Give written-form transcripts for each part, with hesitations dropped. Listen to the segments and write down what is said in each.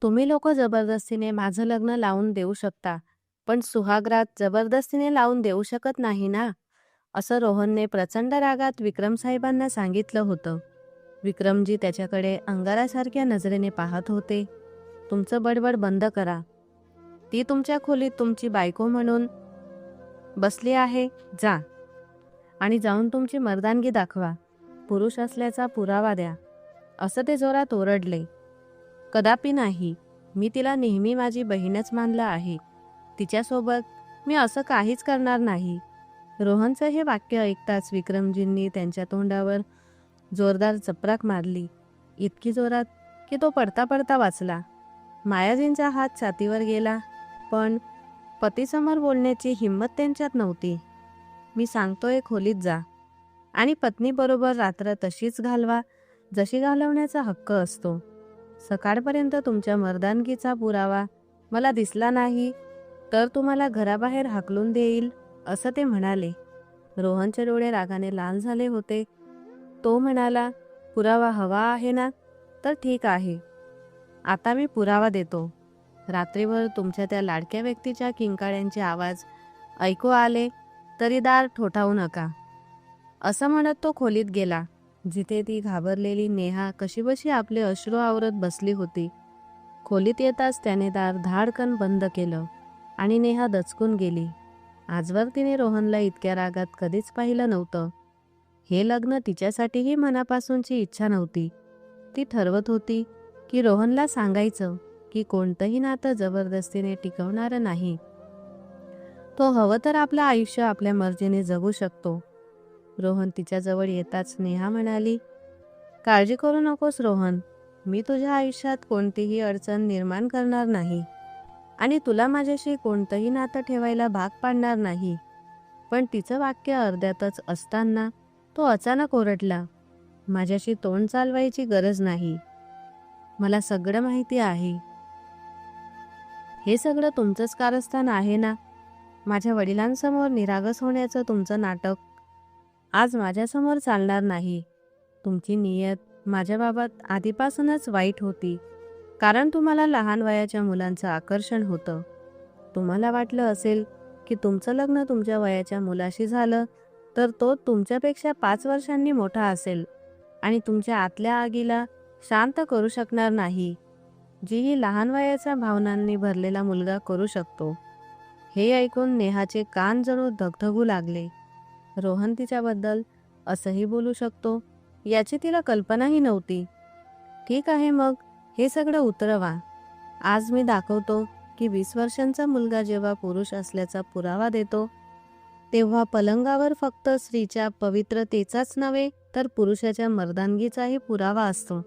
तुम्ही लोक जबरदस्तीने माझं लग्न लावून देऊ शकता, पण सुहागरात जबरदस्तीने लावून देऊ शकत नाही ना, असं रोहनने प्रचंड रागात विक्रमसाहेबांना सांगितलं होतं. विक्रमजी त्याच्याकडे अंगारासारख्या नजरेने पाहत होते. तुमचं बडबड बंद करा. ती तुमच्या खोलीत तुमची बायको म्हणून बसली आहे. जा आणि जाऊन तुमची मर्दानगी दाखवा. पुरुष असल्याचा पुरावा द्या, असं ते जोरात ओरडले. कदापि नाही. मी तिला नेहमी माझी बहीणच मानलं आहे. तिच्यासोबत मी असं काहीच करणार नाही. रोहनचं हे वाक्य ऐकताच विक्रमजींनी त्यांच्या तोंडावर जोरदार चपराक मारली. इतकी जोरात की तो पडता पडता वाचला. मायाजींचा हात छातीवर गेला, पण पतीसमोर बोलण्याची हिंमत त्यांच्यात नव्हती. मी सांगतोय, खोलीत जा आणि पत्नीबरोबर रात्र तशीच घालवा जशी घालवण्याचा हक्क असतो. सकाळपर्यंत तुमच्या मर्दानगीचा पुरावा मला दिसला नाही तर तुम्हाला घराबाहेर हाकलून देईल, असं ते म्हणाले. रोहनचे डोळे रागाने लाल झाले होते. तो म्हणाला, पुरावा हवा आहे ना, तर ठीक आहे. आता मी पुरावा देतो. रात्रीभर तुमच्या त्या लाडक्या व्यक्तीच्या किंकाळ्यांचे आवाज ऐकू आले तरी दार ठोठावू नका, असं म्हणत तो खोलीत गेला, जिथे ती घाबरलेली नेहा कशीबशी आपले अश्रू आवरत बसली होती. खोलीत येताच त्याने दार धाडकन बंद केलं आणि नेहा दचकून गेली. आजवर तिने रोहनला इतक्या रागात कधीच पाहिलं नव्हतं. हे लग्न तिच्यासाठीही मनापासूनची इच्छा नव्हती. ती ठरवत होती की रोहनला सांगायचं की कोणतंही नातं जबरदस्तीने टिकवणारं नाही. तो हवं तर आपलं आयुष्य आपल्या मर्जीने जगू शकतो. रोहन तिच्याजवळ येताच नेहा म्हणाली, काळजी करू नकोस रोहन, मी तुझ्या आयुष्यात कोणतीही अडचण निर्माण करणार नाही आणि तुला माझ्याशी कोणतंही नातं ठेवायला भाग पाडणार नाही. पण तिचं वाक्य अर्ध्यातच असताना तो अचानक ओरडला, माझ्याशी तोंड चालवायची गरज नाही. मला सगळं माहिती आहे. हे सगळं तुमचंच कारस्थान आहे ना. माझ्या वडिलांसमोर निरागस होण्याचं तुमचं नाटक आज माझ्यासमोर चालणार नाही. तुमची नियत माझ्याबाबत आधीपासूनच वाईट होती, कारण तुम्हाला लहान वयाच्या मुलांचं आकर्षण होतं. तुम्हाला वाटलं असेल की तुमचं लग्न तुमच्या वयाच्या मुलाशी झालं तर तो तुमच्यापेक्षा 5 वर्षांनी मोठा असेल आणि तुमच्या आतल्या आगीला शांत करू शकणार नाही, जीही लहान वयाच्या भावनांनी भरलेला मुलगा करू शकतो. हे ऐकून नेहाचे कान जणू धगधगू लागले. रोहन तिच्याबद्दल असंही बोलू शकतो याची तिला कल्पनाही नव्हती. ठीक आहे, मग हे सगळं उतरवा. आज मी दाखवतो की 20 वर्षांचा मुलगा जेव्हा पुरुष असल्याचा पुरावा देतो तेव्हा पलंगावर फक्त स्त्रीच्या पवित्रतेचाच नव्हे तर पुरुषाच्या मर्दानगीचाही पुरावा असतो.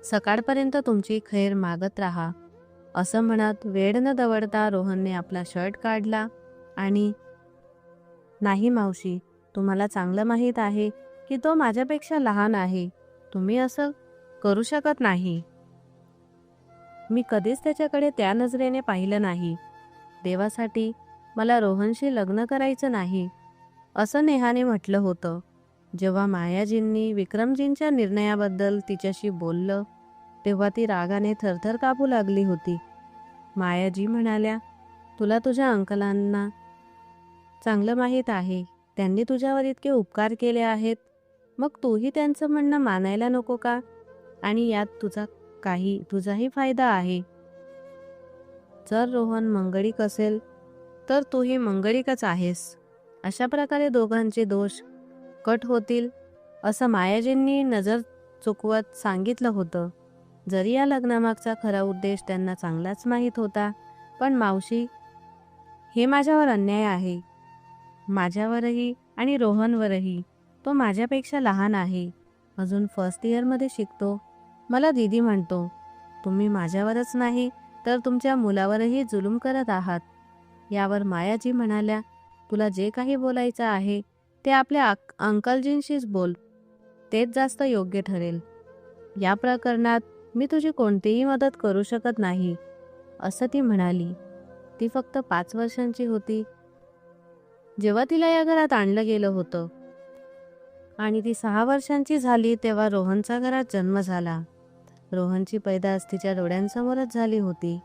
सकाळपर्यंत तुमची खैर मागत राहा, असं म्हणत वेळ न दवडता रोहनने आपला शर्ट काढला आणि, नाही मावशी, तुम्हाला चांगलं माहीत आहे की तो माझ्यापेक्षा लहान आहे. तुम्ही असं करू शकत नाही. मी कधीच त्याच्याकडे त्या नजरेने पाहिलं नाही. देवासाठी मला रोहनशी लग्न करायचं नाही, असं नेहाने म्हटलं होतं. जेव्हा मायाजींनी विक्रमजींच्या निर्णयाबद्दल तिच्याशी बोललं तेव्हा ती रागाने थरथर कापू लागली होती. मायाजी म्हणाल्या, तुला तुझ्या अंकलांना चांगलं माहीत आहे. त्यांनी तुझ्यावर इतके उपकार केले आहेत, मग तूही त्यांचं म्हणणं मानायला नको का? आणि यात तुझाही फायदा आहे. जर रोहन मंगळिक असेल तर तूही मंगळिकच आहेस. अशा प्रकारे दोघांचे दोष कट होतील, असं मायाजींनी नजर चुकवत सांगितलं होतं. जरी या लग्नामागचा खरा उद्देश त्यांना चांगलाच माहीत होता, पण मावशी, हे माझ्यावर अन्याय आहे. माझ्यावरही आणि रोहनवरही. तो माझ्यापेक्षा लहान आहे, अजून फर्स्ट इयरमध्ये शिकतो. मला दीदी म्हणतो. तुम्ही माझ्यावरच नाही तर तुमच्या मुलावरही जुलूम करत आहात. यावर मायाजी म्हणाल्या, तुला जे काही बोलायचं आहे ते आपल्या अंकलजींशीच बोल, तेच जास्त योग्य ठरेल. या प्रकरणात मी तुझी कोणतीही मदत करू शकत नाही, असं ती म्हणाली. ती फक्त 5 वर्षांची होती जेव्हा तिला या घरात आणलं गेलं होतं आणि ती 6 वर्षांची झाली तेव्हा रोहनचा घरात जन्म झाला. रोहनची पैदास तिच्या डोळ्यांसमोरच झाली होती.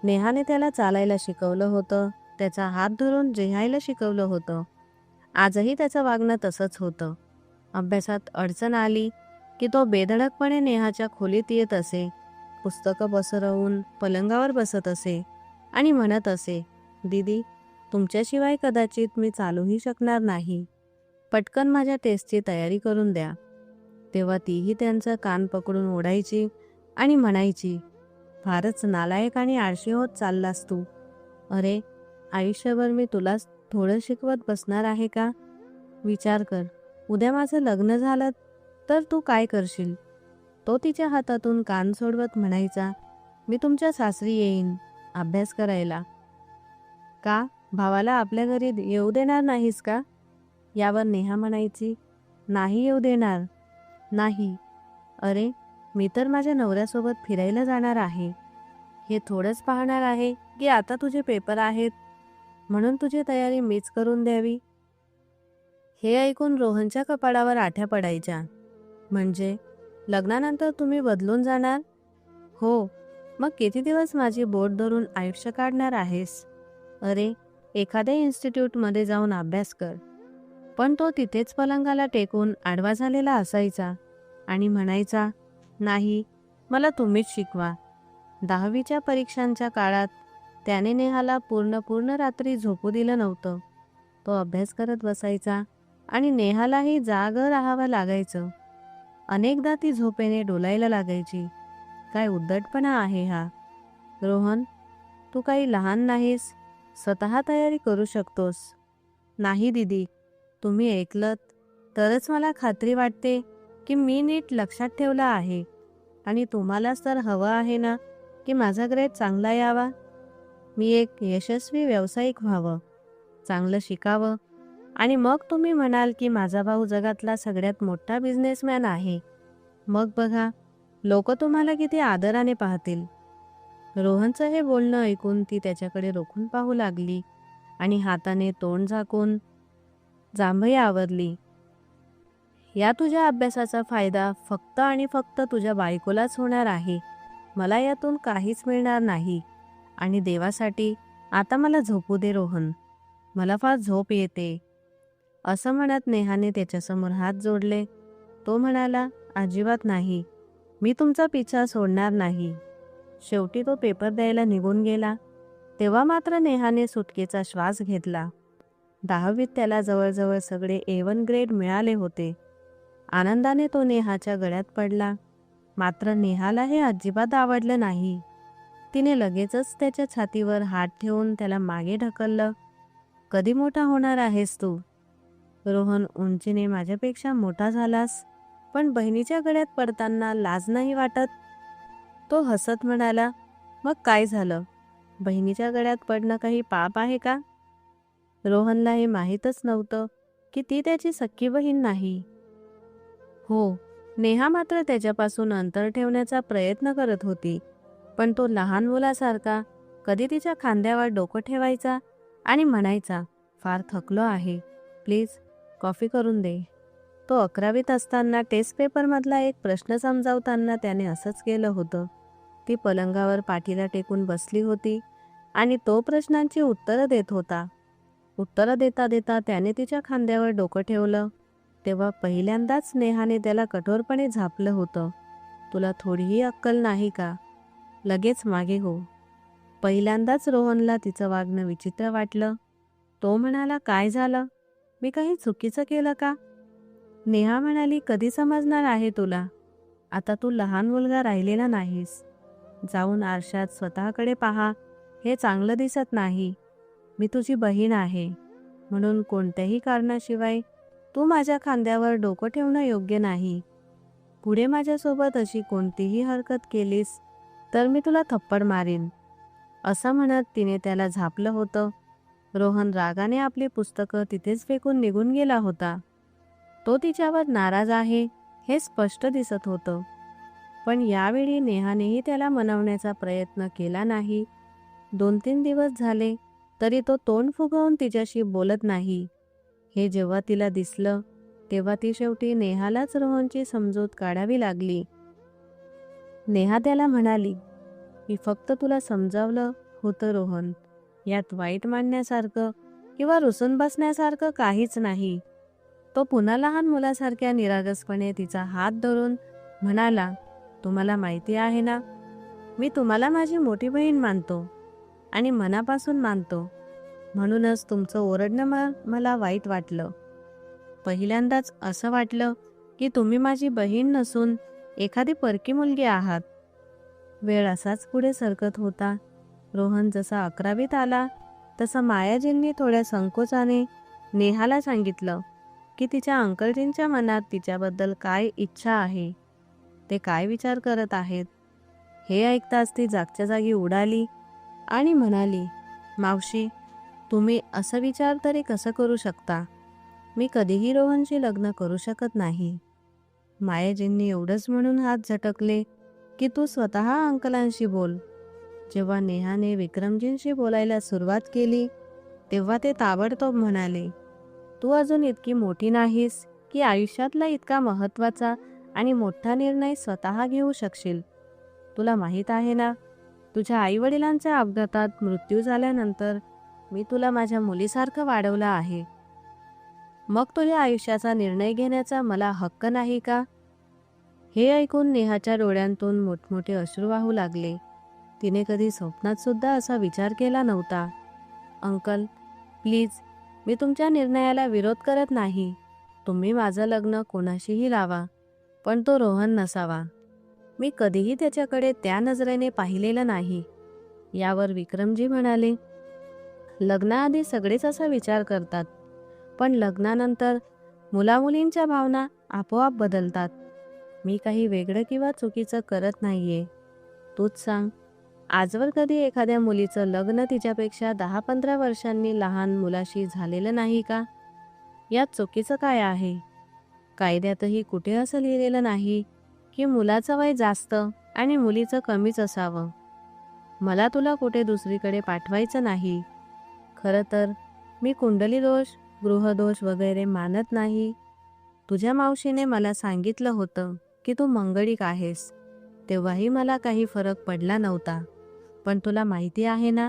नेहाने त्याला चालायला शिकवलं होतं, त्याचा हात धरून लिहायला शिकवलं होतं. आजही त्याचं वागणं तसंच होतं. अभ्यासात अडचण आली की तो बेधडकपणे नेहाच्या खोलीत येत असे, पुस्तकं पसरवून पलंगावर बसत असे आणि म्हणत असे, दीदी, तुमच्याशिवाय कदाचित मी चालूही शकणार नाही. पटकन माझ्या टेस्टची तयारी करून द्या. तेव्हा तीही त्यांचं कान पकडून ओढायची आणि म्हणायची, फारच नालायक आणि आळशी होत चाललास तू. अरे, आयुष्यभर मी तुलाच थोडं शिकवत बसणार आहे का? विचार कर, उद्या माझं लग्न झालं तर तू काय करशील? तो तिच्या हातातून कान सोडवत म्हणायचा, मी तुमच्या सासरी येईन अभ्यास करायला. का, भावाला आपल्या घरी येऊ देणार नाहीस का? यावर नेहा म्हणायची, नाही येऊ देणार. नाही. अरे, मी तर माझ्या नवऱ्यासोबत फिरायला जाणार आहे. हे थोडंच पाहणार आहे की आता तुझे पेपर आहेत म्हणून तुझी तयारी मीच करून द्यावी. हे ऐकून रोहनच्या कपाळावर आठ्या पडायच्या. म्हणजे लग्नानंतर तुम्ही बदलून जाणार? हो, मग किती दिवस माझी बोट धरून आयुष्य काढणार आहेस? अरे, एखाद्या इन्स्टिट्यूटमध्ये जाऊन अभ्यास कर. पण तो तिथेच पलंगाला टेकून आडवा झालेला असायचा आणि म्हणायचा, नाही, मला तुम्हीच शिकवा. 10वीच्या परीक्षांच्या काळात त्याने नेहाला पूर्ण रात्री झोपू दिलं नव्हतं. तो अभ्यास करत बसायचा आणि नेहालाही जागं राहावं लागायचं. अनेकदा ती झोपेने डोलायला लागायची. काय उद्धटपणा आहे हा. रोहन, तू काही लहान नाहीस, स्वतः तयारी करू शकतोस. नाही दीदी, तुम्ही ऐकलत तरच मला खात्री वाटते की मी नीट लक्षात ठेवलं आहे. आणि तुम्हालाच तर हवं आहे ना की माझा ग्रेड चांगला यावा. मी एक यशस्वी व्यावसायिक व्हावं, चांगलं शिकावं आणि मग तुम्ही म्हणाल की माझा भाऊ जगातला सगळ्यात मोठा बिझनेसमॅन आहे. मग बघा, लोक तुम्हाला किती आदराने पाहतील. रोहनचं हे बोलणं ऐकून ती त्याच्याकडे रोखून पाहू लागली आणि हाताने तोंड झाकून जांभई आवरली. या तुझ्या अभ्यासाचा फायदा फक्त आणि फक्त तुझ्या बायकोलाच होणार आहे. मला यातून काहीच मिळणार नाही. आणि देवासाठी आता मला झोपू दे रोहन, मला फार झोप येते. असं म्हणत नेहाने त्याच्यासमोर हात जोडले. तो म्हणाला, अजिबात नाही, मी तुमचा पिछा सोडणार नाही. शेवटी तो पेपर द्यायला निघून गेला. तेव्हा मात्र नेहाने सुटकेचा श्वास घेतला. 10वीत त्याला जवळजवळ सगळे A1 ग्रेड मिळाले होते. आनंदाने तो नेहाच्या गळ्यात पडला. मात्र नेहाला हे अजिबात आवडलं नाही. तिने लगेचच त्याच्या छातीवर हात ठेवून त्याला मागे ढकललं. कधी मोठा होणार आहेस तू? रोहन, उंचीने माझ्यापेक्षा मोठा झालास, पण बहिणीच्या गळ्यात पडताना लाज नाही वाटत? तो हसत म्हणाला, मग काय झालं? बहिणीच्या गळ्यात पडणं काही पाप आहे का? रोहनला हे माहीतच नव्हतं की ती त्याची सख्खी बहीण नाही. हो, नेहा मात्र त्याच्यापासून अंतर ठेवण्याचा प्रयत्न करत होती. पण तो लहान मुलासारखा कधी तिच्या खांद्यावर डोकं ठेवायचा आणि म्हणायचा, फार थकलो आहे, प्लीज कॉफी करून दे. तो 11वीत असताना टेस्ट पेपरमधला एक प्रश्न समजावताना त्याने असंच केलं होतं. ती पलंगावर पाठीला टेकून बसली होती आणि तो प्रश्नांची उत्तरं देत होता. उत्तरं देता देता त्याने तिच्या खांद्यावर डोकं ठेवलं. तेव्हा पहिल्यांदाच नेहाने त्याला कठोरपणे झापलं होतं. तुला थोडीही अक्कल नाही का? लगेच मागे हो. पहिल्यांदाच रोहनला तिचं वागणं विचित्र वाटलं. तो म्हणाला, काय झालं? मी काही चुकीचं केलं का? नेहा म्हणाली, कधी समजणार आहे तुला? आता तू लहान मुलगा राहिलेला नाहीस. जाऊन आरशात स्वतःकडे पहा, हे चांगलं दिसत नाही. मी तुझी बहीण आहे, म्हणून कोणत्याही कारणाशिवाय तू माझ्या खांद्यावर डोकं ठेवणं योग्य नाही. पुढे माझ्यासोबत अशी कोणतीही हरकत केलीस तर मी तुला थप्पड मारीन. असं म्हणत तिने त्याला झापलं होतं. रोहन रागाने आपली पुस्तकं तिथेच फेकून निघून गेला होता. तो तिच्यावर नाराज आहे हे स्पष्ट दिसत होतं. पण यावेळी नेहानेही त्याला मनवण्याचा प्रयत्न केला नाही. 2-3 दिवस झाले तरी तो तोंड फुगवून तिच्याशी बोलत नाही. हे जेव्हा तिला दिसलं तेव्हा ती शेवटी नेहालाच रोहनची समजूत काढावी लागली. नेहा त्याला म्हणाली, मी फक्त तुला समजावलं होतं रोहन. यात वाईट मानण्यासारखं किंवा रुसून बसण्यासारखं काहीच नाही. तो पुन्हा लहान मुलासारख्या निरागसपणे तिचा हात धरून म्हणाला, तुम्हाला माहिती आहे ना, मी तुम्हाला माझी मोठी बहीण मानतो आणि मनापासून मानतो. म्हणूनच तुमचं ओरडणं मला वाईट वाटलं. पहिल्यांदाच असं वाटलं की तुम्ही माझी बहीण नसून एखादी परकी मुलगी आहात. वेळ असाच पुढे सरकत होता. रोहन जसा 11वीत आला तसं मायाजींनी थोड्या संकोचाने नेहाला सांगितलं की तिच्या अंकलजींच्या मनात तिच्याबद्दल काय इच्छा आहे, ते काय विचार करत आहेत. हे ऐकताच ती जागच्या जागी उडाली आणि म्हणाली, मावशी, तुम्ही असं विचार तरी कसं करू शकता? मी कधीही रोहनशी लग्न करू शकत नाही. मायाजींनी एवढंच म्हणून हात झटकले की तू स्वतः अंकलांशी बोल. जेव्हा नेहाने विक्रमजींशी बोलायला सुरुवात केली तेव्हा ते ताबडतोब म्हणाले, तू अजून इतकी मोठी नाहीस की आयुष्यातला इतका महत्त्वाचा आणि मोठा निर्णय स्वतः घेऊ शकशील. तुला माहीत आहे ना, तुझ्या आईवडिलांच्या अपघातात मृत्यू झाल्यानंतर मी तुला माझ्या मुलीसारखं वाढवलं आहे. मग तुझ्या आयुष्याचा निर्णय घेण्याचा मला हक्क नाही का? हे ऐकून नेहाच्या डोळ्यांतून मोठमोठे अश्रू वाहू लागले. तिने कधी स्वप्नात सुद्धा असा विचार केला नव्हता. अंकल, प्लीज, मी तुमच्या निर्णयाला विरोध करत नाही. तुम्ही माझं लग्न कोणाशीही लावा, पण तो रोहन नसावा. मी कधीही त्याच्याकडे त्या नजरेने पाहिलेलं नाही. यावर विक्रमजी म्हणाले, लग्नाआधी सगळेच असा विचार करतात, पण लग्नानंतर मुलामुलींच्या भावना आपोआप बदलतात. मी काही वेगळं किंवा चुकीचं करत नाहीये. तूच सांग, आजवर कधी एखाद्या मुलीचं लग्न तिच्यापेक्षा 10-15 वर्षांनी लहान मुलाशी झालेलं नाही का? यात चुकीचं काय आहे? कायद्यातही कुठे असं लिहिलेलं नाही की मुलाचं वय जास्त आणि मुलीचं कमीच असावं. मला तुला कुठे दुसरीकडे पाठवायचं नाही. खरं तर मी कुंडली दोष, गृहदोष वगैरे मानत नाही. तुझ्या मावशीने मला सांगितलं होतं की तू मंगळिक आहेस. तेव्हाही मला काही फरक पडला नव्हता. पण तुला माहिती आहे ना,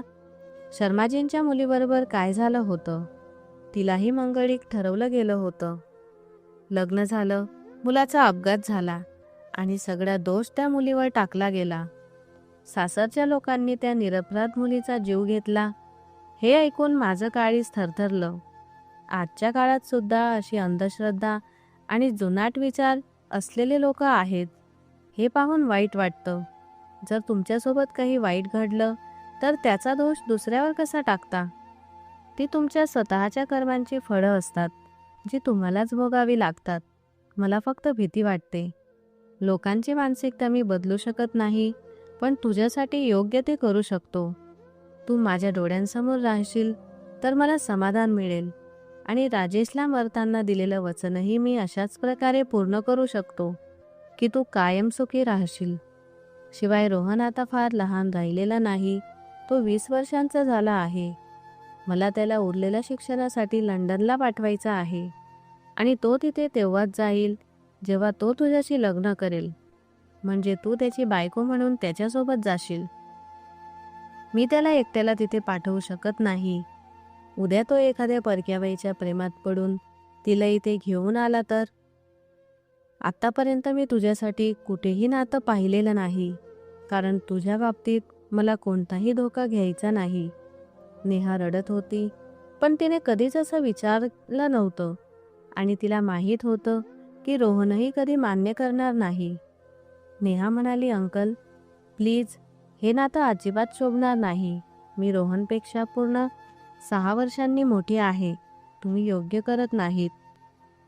शर्माजींच्या मुलीबरोबर काय झालं होतं? तिलाही मंगळिक ठरवलं गेलं होतं. लग्न झालं, मुलाचा अपघात झाला आणि सगळा दोष त्या मुलीवर टाकला गेला. सासरच्या लोकांनी त्या निरपराध मुलीचा जीव घेतला. हे ऐकून माझं काळीज थरथरलं. आजच्या काळात सुद्धा अशी अंधश्रद्धा आणि जुनाट विचार असलेले लोक आहेत. हे पाहून वाईट वाटतं. जर तुमच्यासोबत काही वाईट घडलं तर त्याचा दोष दुसऱ्यावर कसा टाकता? ती तुमच्या स्वतःच्या कर्मांची फळं असतात, जी तुम्हालाच भोगावी लागतात. मला फक्त भीती वाटते. लोकांची मानसिकता मी बदलू शकत नाही, पण तुझ्यासाठी योग्य ते करू शकतो. तू माझ्या डोळ्यांसमोर राहशील तर मला समाधान मिळेल आणि राजेशला मरताना दिलेलं वचनही मी अशाच प्रकारे पूर्ण करू शकतो की तू कायम सुखी राहशील. शिवाय रोहन आता फार लहान राहिलेला नाही. तो 20 वर्षांचा झाला आहे. मला त्याला उरलेल्या शिक्षणासाठी लंडनला पाठवायचा आहे आणि तो तिथे तेव्हाच जाईल जेव्हा तो तुझ्याशी लग्न करेल. म्हणजे तू त्याची बायको म्हणून त्याच्यासोबत जाशील. मी त्याला एकट्याला तिथे पाठवू शकत नाही. उद्या तो एखाद्या परक्या बाईच्या प्रेमात पडून तिला इथे घेऊन आला तर? आत्तापर्यंत मी तुझ्यासाठी कुठेही नातं पाहिलेलं नाही, कारण तुझ्या बाबतीत मला कोणताही धोका घ्यायचा नाही. नेहा रडत होती, पण तिने कधीच असं विचारलं नव्हतं आणि तिला माहीत होतं की रोहनही कधी मान्य करणार नाही. नेहा म्हणाली, अंकल, प्लीज, हे नातं अजिबात शोभणार नाही. मी रोहनपेक्षा पूर्ण 6 वर्षांनी मोठी आहे. तुम्ही योग्य करत नाहीत.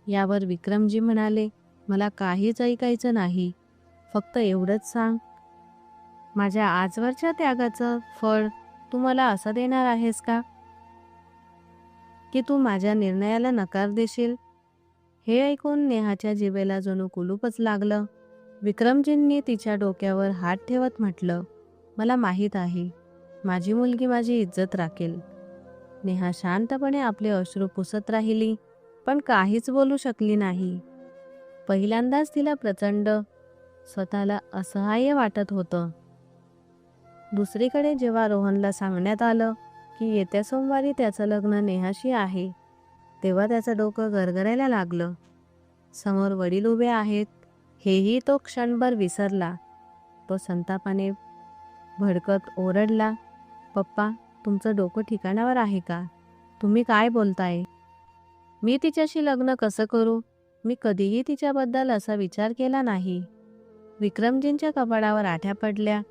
यावर विक्रमजी म्हणाले, मला काहीच ऐकायचं नाही. फक्त एवढंच सांग, माझ्या आजवरच्या त्यागाचं फळ तू मला असं देणार आहेस का, की तू माझ्या निर्णयाला नकार देशील? हे ऐकून नेहाच्या जिभेला जणू कुलूपच लागलं. विक्रमजींनी तिच्या डोक्यावर हात ठेवत म्हटलं, मला माहीत आहे, माझी मुलगी माझी इज्जत राखेल. नेहा शांतपणे आपले अश्रू पुसत राहिली, पण काहीच बोलू शकली नाही. पहिल्यांदाच तिला प्रचंड स्वतःला असहाय्य वाटत होतं. दुसरीकडे जेव्हा रोहनला सांगण्यात आलं की येत्या सोमवारी त्याचं लग्न नेहाशी आहे, तेव्हा त्याचं डोकं गरगरायला लागलं. समोर वडील उभे आहेत हेही तो क्षणभर विसरला. तो संतापाने भडकत ओरडला, "पप्पा, तुमचं डोकं ठिकाणावर आहे का? तुम्ही काय बोलताय? मी तिच्याशी लग्न कसं करू? मी कधीही तिच्याबद्दल असा विचार केला नाही." विक्रमजींच्या कपाळावर आठ्या पडल्या.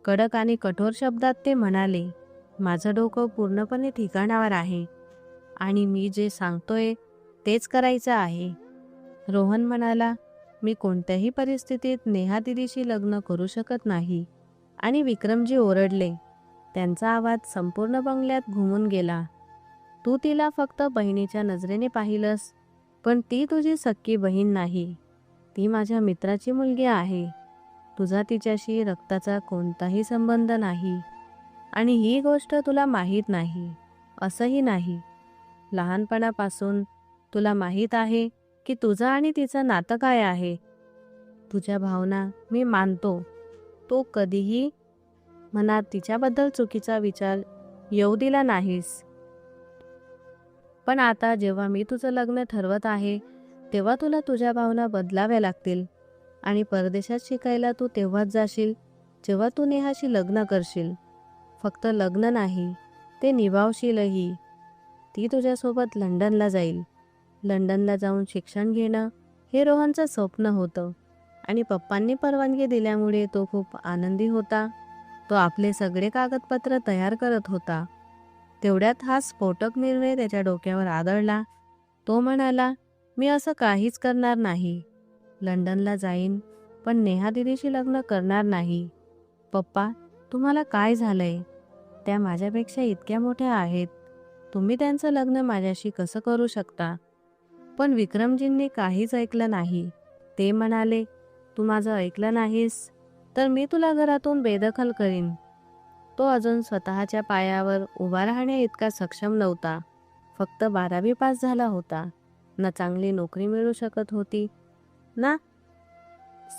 कडक आणि कठोर शब्दात ते म्हणाले, "माझं डोकं पूर्णपणे ठिकाणावर आहे आणि मी जे सांगतोय तेच करायचं आहे." रोहन म्हणाला, "मी कोणत्याही परिस्थितीत नेहा दिदीशी लग्न करू शकत नाही." आणि विक्रमजी ओरडले. त्यांचा आवाज संपूर्ण बंगल्यात घुमून गेला, "तू तिला फक्त बहिणीच्या नजरेने पाहिलंस, पण ती तुझी सख्खी बहीण नाही. ती माझ्या मित्राची मुलगी आहे. तुझा तिच्याशी रक्ताचा कोणताही संबंध नाही आणि ही गोष्ट तुला माहीत नाही असंही नाही. लहानपणापासून तुला माहीत आहे की तुझं आणि तिचं नातं काय आहे. तुझ्या भावना मी मानतो. तो कधीही मनात तिच्याबद्दल चुकीचा विचार येऊ दिला नाहीस. पण आता जेव्हा मी तुझं लग्न ठरवत आहे, तेव्हा तुला तुझ्या भावना बदलाव्या लागतील आणि परदेशात शिकायला तू तेव्हाच जाशील जेव्हा तू नेहाशी लग्न करशील. फक्त लग्न नाही, ते निभावशीलही. ती तुझ्यासोबत लंडनला जाईल. लंडनला जाऊन शिक्षण घेणं हे रोहनचं स्वप्न होतं आणि पप्पांनी परवानगी दिल्यामुळे तो खूप आनंदी होता. तो आपले सगळे कागदपत्र तयार करत होता. तेवढ्यात हा स्फोटक निर्णय त्याच्या डोक्यावर आदळला. तो म्हणाला, "मी असं काहीच करणार नाही. लंडनला जाईन, पण नेहा दिदीशी लग्न करणार नाही." "पप्पा, तुम्हाला काय झालंय? त्या माझ्यापेक्षा इतक्या मोठ्या आहेत. तुम्ही त्यांचं लग्न माझ्याशी कसं करू शकता?" पण विक्रमजींनी काहीच ऐकलं नाही. ते म्हणाले, "तू माझं ऐकलं नाहीस तर मी तुला घरातून बेदखल करीन." तो अजून स्वतःच्या पायावर उभा राहण्या इतका सक्षम नव्हता. फक्त 12वी पास झाला होता. ना चांगली नोकरी मिळू शकत होती, ना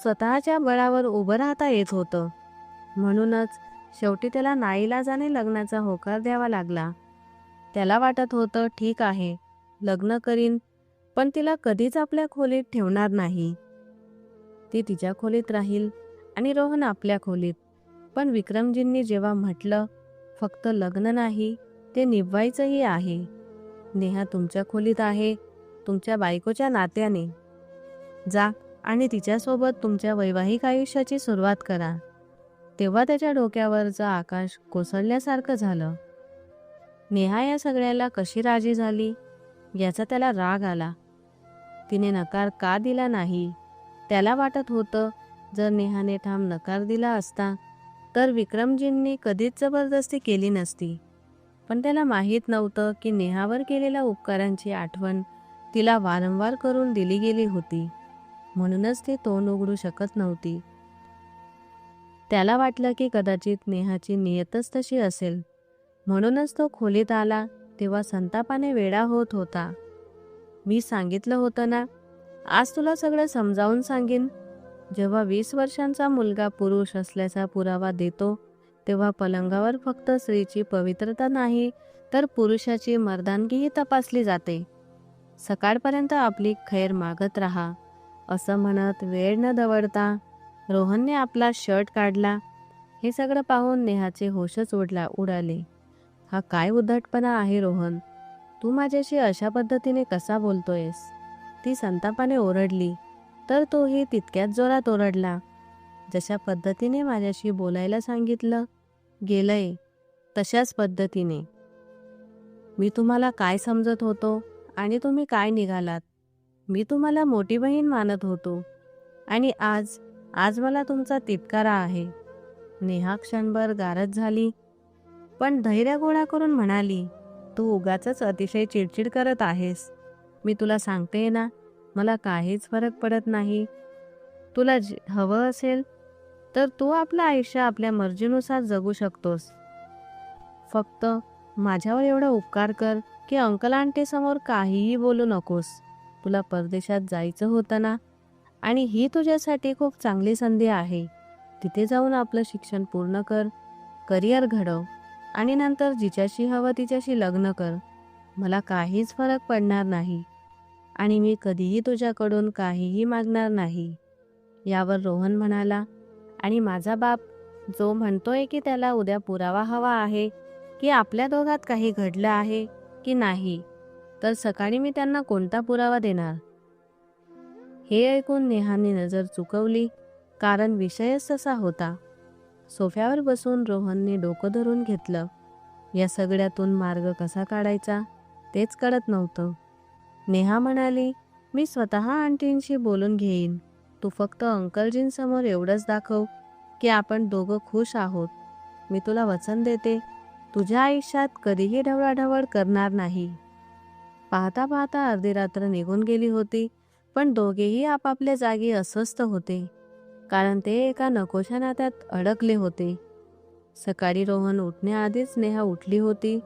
स्वतःच्या बळावर उभं राहता येत होतं. म्हणूनच शेवटी त्याला नाईलाजाने लग्नाचा होकार द्यावा लागला. त्याला वाटत होतं, ठीक आहे, लग्न करीन, पण तिला कधीच आपल्या खोलीत ठेवणार नाही. ती तिच्या खोलीत राहील आणि रोहन आपल्या खोलीत. पण विक्रमजींनी जेव्हा म्हटलं, फक्त लग्न नाही, ते निभवायचंही आहे. नेहा तुमच्या खोलीत आहे, तुमच्या बायकोच्या नात्याने. जा आणि तिच्यासोबत तुमच्या वैवाहिक आयुष्याची सुरुवात करा. तेव्हा त्याच्या डोक्यावरचं आकाश कोसळल्यासारखं झालं. नेहा या सगळ्याला कशी राजी झाली याचा त्याला राग आला. तिने नकार का दिला नाही? त्याला वाटत होतं, जर नेहाने ठाम नकार दिला असता तर विक्रमजींनी कधीच जबरदस्ती केली नसती. पण त्याला माहीत नव्हतं की नेहावर केलेल्या उपकारांची आठवण तिला वारंवार करून दिली गेली होती. म्हणूनच ती तोंड उघडू शकत नव्हती. त्याला वाटलं की कदाचित नेहाची नियतच तशी असेल. म्हणूनच तो खोलीत आला तेव्हा संतापाने वेडा होत होता. "मी सांगितलं होतं ना, आज तुला सगळं समजावून सांगेन." जेव्हा 20 वर्षांचा मुलगा पुरुष असल्याचा पुरावा देतो, तेव्हा पलंगावर फक्त स्त्रीची पवित्रता नाही, तर पुरुषाची मर्दानगीही तपासली जाते. "सकाळपर्यंत आपली खैर मागत राहा," असं म्हणत वेळ न दवडता रोहनने आपला शर्ट काढला. हे सगळं पाहून नेहाचे होशच उडाले. "हा काय उद्धटपणा आहे रोहन? तू माझ्याशी अशा पद्धतीने कसा बोलतोयस?" ती संतापाने ओरडली. तर तोही तितक्याच जोरात ओरडला. "जशा पद्धतीने माझ्याशी बोलायला सांगितलं गेलंय तशाच पद्धतीने. मी तुम्हाला काय समजत होतो आणि तुम्ही काय निघालात? मी तुम्हाला मोठी बहीण मानत होतो आणि आज आज मला तुमचा तिटकारा आहे." नेहा क्षणभर गारच झाली, पण धैर्य गोळा करून म्हणाली, "तू उगाचच अतिशय चिडचिड करत आहेस. मी तुला सांगते ना, मला काहीच फरक पडत नाही. तुला हवं असेल तर तू आपलं आयुष्य आपल्या मर्जीनुसार जगू शकतोस. फक्त माझ्यावर एवढा उपकार कर की अंकल आंटी समोर काहीही बोलू नकोस. तुला परदेशात जायचं होतं ना, आणि ही तुझ्यासाठी खूप चांगली संधी आहे. तिथे जाऊन आपलं शिक्षण पूर्ण कर, करिअर घडव आणि नंतर जिच्याशी हवं तिच्याशी लग्न कर. मला काहीच फरक पडणार नाही आणि मी कधीही तुझ्याकडून काहीही मागणार नाही." यावर रोहन म्हणाला, "आणि माझा बाप जो म्हणतोय की त्याला उद्या पुरावा हवा आहे की आपल्या दोघात काही घडलं आहे की नाही, तर सकाळी मी त्यांना कोणता पुरावा देणार?" हे ऐकून नेहाने नजर चुकवली, कारण विषयच तसा होता. सोफ्यावर बसून रोहनने डोकं धरून घेतलं. या सगळ्यातून मार्ग कसा काढायचा तेच कळत नव्हतं. नेहा म्हणाली, "मी स्वतः आंटींशी बोलून घेईन. तू फक्त अंकलजींसमोर एवढंच दाखव की आपण दोघं खुश आहोत. मी तुला वचन देते, तुझ्या आयुष्यात कधीही ढवळाढवळ करणार नाही." पाहता पाहता अर्धी रात्र निघून गेली होती, पण दोघेही आपापल्या जागी अस्वस्थ होते, कारण ते एका नकोशा नात्यात अडकले होते. सकाळी रोहन उठण्याआधीच नेहा उठली होती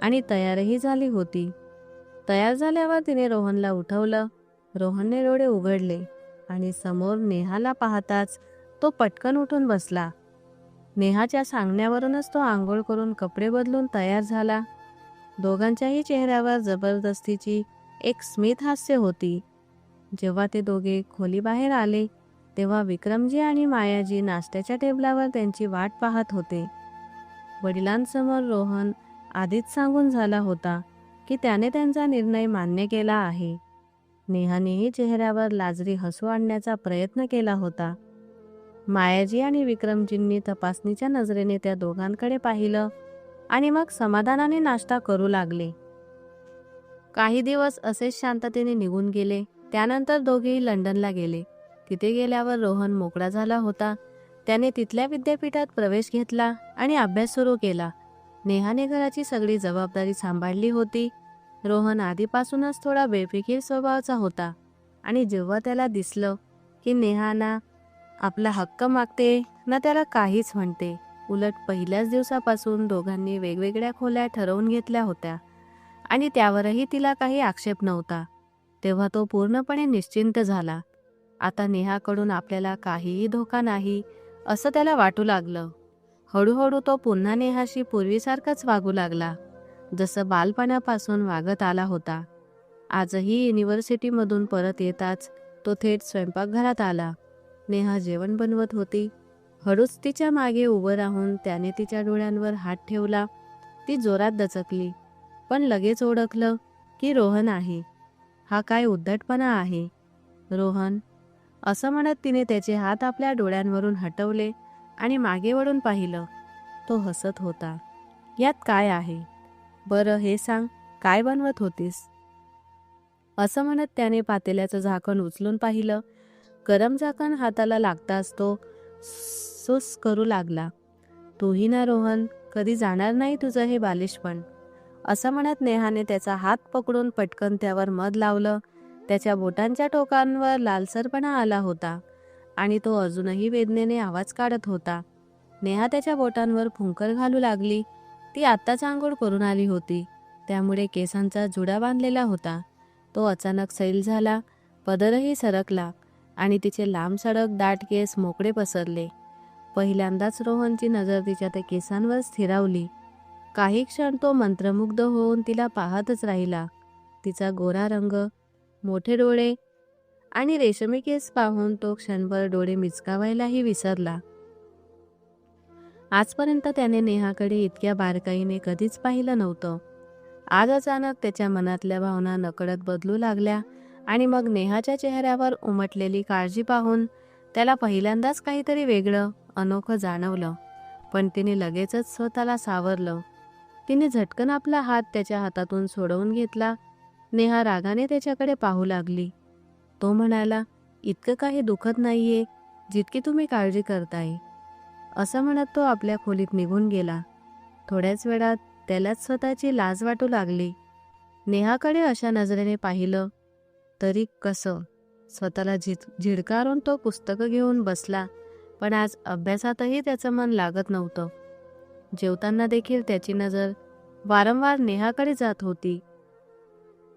आणि तयारही झाली होती. तयार झाल्यावर तिने रोहनला उठवलं. रोहनने डोळे उघडले आणि समोर नेहाला पाहताच तो पटकन उठून बसला. नेहाच्या सांगण्यावरूनच तो आंघोळ करून कपडे बदलून तयार झाला. दोघांच्याही चेहऱ्यावर जबरदस्तीची एक स्मित हास्य होती. जेव्हा ते दोघे खोलीबाहेर आले तेव्हा विक्रमजी आणि मायाजी नाश्त्याच्या टेबलावर त्यांची वाट पाहत होते. वडिलांसमोर रोहन आधीच सांगून झाला होता की त्याने त्यांचा निर्णय मान्य केला आहे. नेहानेही चेहऱ्यावर लाजरी हसू आणण्याचा प्रयत्न केला होता. मायाजी आणि विक्रमजींनी तपासणीच्या नजरेने त्या दोघांकडे पाहिलं आणि मग समाधानाने नाश्ता करू लागले. काही दिवस असेच शांततेने निघून गेले. त्यानंतर दोघेही लंडनला गेले. तिथे गेल्यावर रोहन मोकळा झाला होता. त्याने तिथल्या विद्यापीठात प्रवेश घेतला आणि अभ्यास सुरू केला. नेहाने घराची सगळी जबाबदारी सांभाळली होती. रोहन आधीपासूनच थोडा बेफिकीर स्वभावाचा होता आणि जेव्हा त्याला दिसलं की नेहा ना आपला हक्क मागते ना त्याला काहीच म्हणते, उलट पहिल्याच दिवसापासून दोघांनी वेगवेगळ्या खोल्या ठरवून घेतल्या होत्या आणि त्यावरही तिला काही आक्षेप नव्हता, तेव्हा तो पूर्णपणे निश्चिंत झाला. आता नेहाकडून आपल्याला काहीही धोका नाही असं त्याला वाटू लागलं. हळूहळू तो पुन्हा नेहाशी पूर्वीसारखाच वागू लागला, जसं बालपणापासून वागत आला होता. आजही युनिव्हर्सिटीमधून परत येताच तो थेट स्वयंपाकघरात आला. नेहा जेवण बनवत होती. हळूच तिच्या मागे उभं राहून त्याने तिच्या डोळ्यांवर हात ठेवला. ती जोरात दचकली, पण लगेच ओळखलं की रोहन आहे. हा काय उद्धटपणा आहे. "रोहन," असं म्हणत तिने त्याचे हात आपल्या डोळ्यांवरून हटवले आणि मागे वळून पाहिलं. तो हसत होता. "यात काय आहे? बरं हे सांग, काय बनवत होतीस?" असं म्हणत त्याने पातेल्याचं झाकण उचलून पाहिलं. गरम झाकण हाताला लागताच तो सुस करू लागला. "तूही ना रोहन, कधी जाणार नाही तुझं हे बालिशपण." असं म्हणत नेहाने त्याचा हात पकडून पटकन त्यावर मध लावलं. त्याच्या बोटांच्या टोकांवर लालसरपणा आला होता आणि तो अजूनही वेदनेने आवाज काढत होता. नेहा त्याच्या बोटांवर फुंकर घालू लागली. ती आत्ताच आंघोळ करून आली होती, त्यामुळे केसांचा जुडा बांधलेला होता. तो अचानक सैल झाला, पदरही सरकला आणि तिचे लांब सडक दाट केस मोकळे पसरले. पहिल्यांदाच रोहनची नजर तिच्या त्या केसांवर स्थिरावली. काही क्षण तो मंत्रमुग्ध होऊन तिला पाहतच राहिला. तिचा गोरा रंग, मोठे डोळे आणि रेशमी केस पाहून तो क्षणभर डोळे मिचकावायलाही विसरला. आजपर्यंत त्याने नेहाकडे इतक्या बारकाईने कधीच पाहिलं नव्हतं. आज अचानक त्याच्या मनातल्या भावना नकळत बदलू लागल्या आणि मग नेहाच्या चेहऱ्यावर उमटलेली काळजी पाहून त्याला पहिल्यांदाच काहीतरी वेगळं, अनोखं जाणवलं. पण तिने लगेचच स्वतःला सावरलं. तिने झटकन आपला हात त्याच्या हातातून सोडवून घेतला. नेहा रागाने त्याच्याकडे पाहू लागली. तो म्हणाला, "इतकं काही दुखत नाहीये जितकी तुम्ही काळजी करताय." असं म्हणत तो आपल्या खोलीत निघून गेला. थोड्याच वेळात त्यालाच स्वतःची लाज वाटू लागली. नेहाकडे अशा नजरेने पाहिलं तरी कसं? स्वतःला झिडकारून तो पुस्तकं घेऊन बसला, पण आज अभ्यासातही त्याचं मन लागत नव्हतं. जेवताना देखील त्याची नजर वारंवार नेहाकडे जात होती.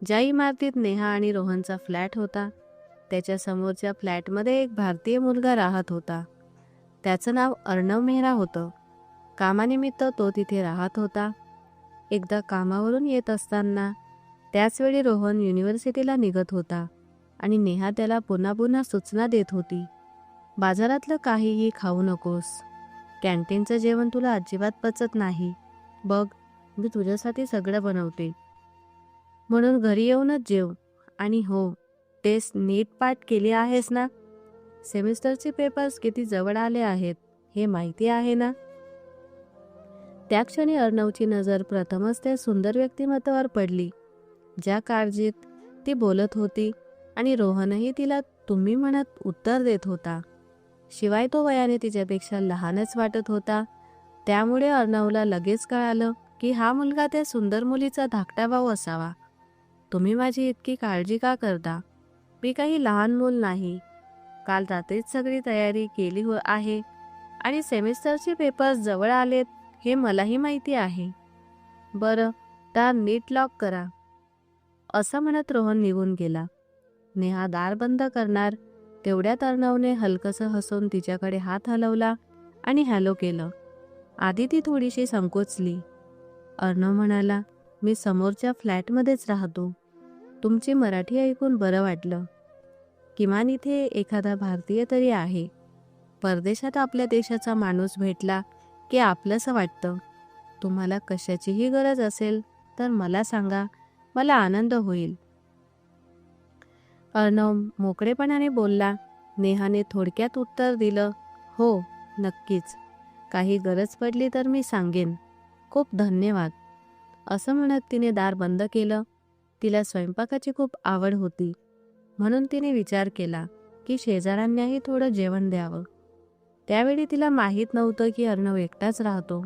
ज्या इमारतीत नेहा आणि रोहनचा फ्लॅट होता त्याच्या समोरच्या फ्लॅटमध्ये एक भारतीय मुलगा राहत होता. त्याचं नाव अर्णव मेहरा होतं. कामानिमित्त तो तिथे राहत होता. एकदा कामावरून येत असताना त्याचवेळी रोहन युनिव्हर्सिटीला निघत होता आणि नेहा त्याला पुन्हा पुन्हा सूचना देत होती. बाजारातलं काहीही खाऊ नकोस. कॅन्टीनचं जेवण तुला अजिबात पचत नाही. बघ, मी तुझ्यासाठी सगळं बनवते. म्हणून घरी येऊनच जेव. आणि हो, टेस्ट नीट पाठ केली आहेस ना? सेमिस्टरचे पेपर्स किती जवळ आले आहेत हे माहिती आहे ना? त्या क्षणी अर्णवची नजर प्रथमच त्या सुंदर व्यक्तिमत्वावर पडली, ज्या काळजीत ती बोलत होती, आणि रोहनही तिला तुम्ही म्हणत उत्तर देत होता. शिवाय तो वयाने तिच्यापेक्षा लहानच वाटत होता. त्यामुळे अर्णवला लगेच कळालं की हा मुलगा त्या सुंदर मुलीचा धाकटा भाऊ असावा. तुम्ही माझी इतकी काळजी का करता? मी काही लहान मूल नाही. काल रात्रीच सगळी तयारी केली आहे आणि सेमिस्टरचे पेपर्स जवळ आलेत हे मलाही माहिती आहे. बरं, दार नीट लॉक करा. असं म्हणत रोहन निघून गेला. नेहा दार बंद करणार तेवढ्यात अर्णवने हलकसं हसून तिच्याकडे हात हलवला आणि हॅलो केलं. आधी ती थोडीशी संकोचली. अर्णव म्हणाला, मी समोरच्या फ्लॅटमध्येच राहतो. तुमची मराठी ऐकून बरं वाटलं. किमान इथे एखादा भारतीय तरी आहे. परदेशात आपल्या देशाचा माणूस भेटला की आपलंसं वाटतं. तुम्हाला कशाचीही गरज असेल तर मला सांगा, मला आनंद होईल. अर्णव मोकळेपणाने बोलला. नेहाने थोडक्यात उत्तर दिलं, हो, नक्कीच. काही गरज पडली तर मी सांगेन. खूप धन्यवाद. असं म्हणत तिने दार बंद केलं. तिला स्वयंपाकाची खूप आवड होती, म्हणून तिने विचार केला की शेजाऱ्यांनाही थोडं जेवण द्यावं. त्यावेळी तिला माहीत नव्हतं की अर्णव एकटाच राहतो.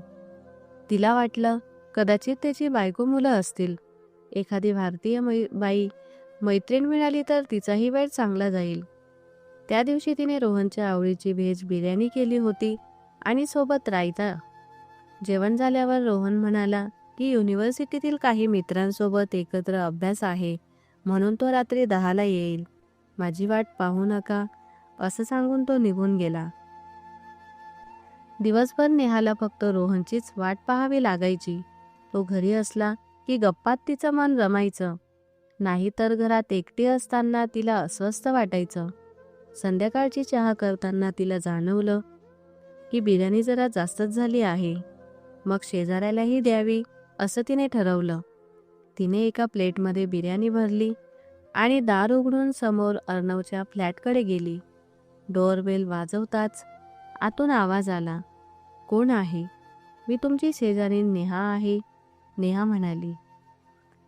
तिला वाटलं कदाचित त्याची बायको मुलं असतील. एखादी भारतीय बाई मैत्रीण मिळाली तर तिचाही वेळ चांगला जाईल. त्या दिवशी तिने रोहनच्या आवडीची व्हेज बिर्याणी केली होती आणि सोबत रायता. जेवण झाल्यावर रोहन म्हणाला की युनिव्हर्सिटीतील काही मित्रांसोबत एकत्र अभ्यास आहे, म्हणून तो रात्री 10ला येईल. माझी वाट पाहू नका, असं सांगून तो निघून गेला. दिवसभर नेहाला फक्त रोहनचीच वाट पाहावी लागायची. तो घरी असला की गप्पात तिचं मन रमायचं. नाहीतर घरात एकटी असताना तिला अस्वस्थ वाटायचं. संध्याकाळची चहा करताना तिला जाणवलं की बिर्याणी जरा जास्तच झाली आहे. मग शेजाऱ्यालाही द्यावी असं तिने ठरवलं. तिने एका प्लेटमध्ये बिर्याणी भरली आणि दार उघडून समोर अर्णवच्या फ्लॅटकडे गेली. डोअरबेल वाजवताच आतून आवाज आला, कोण आहे? मी तुमची शेजारी नेहा आहे, नेहा म्हणाली.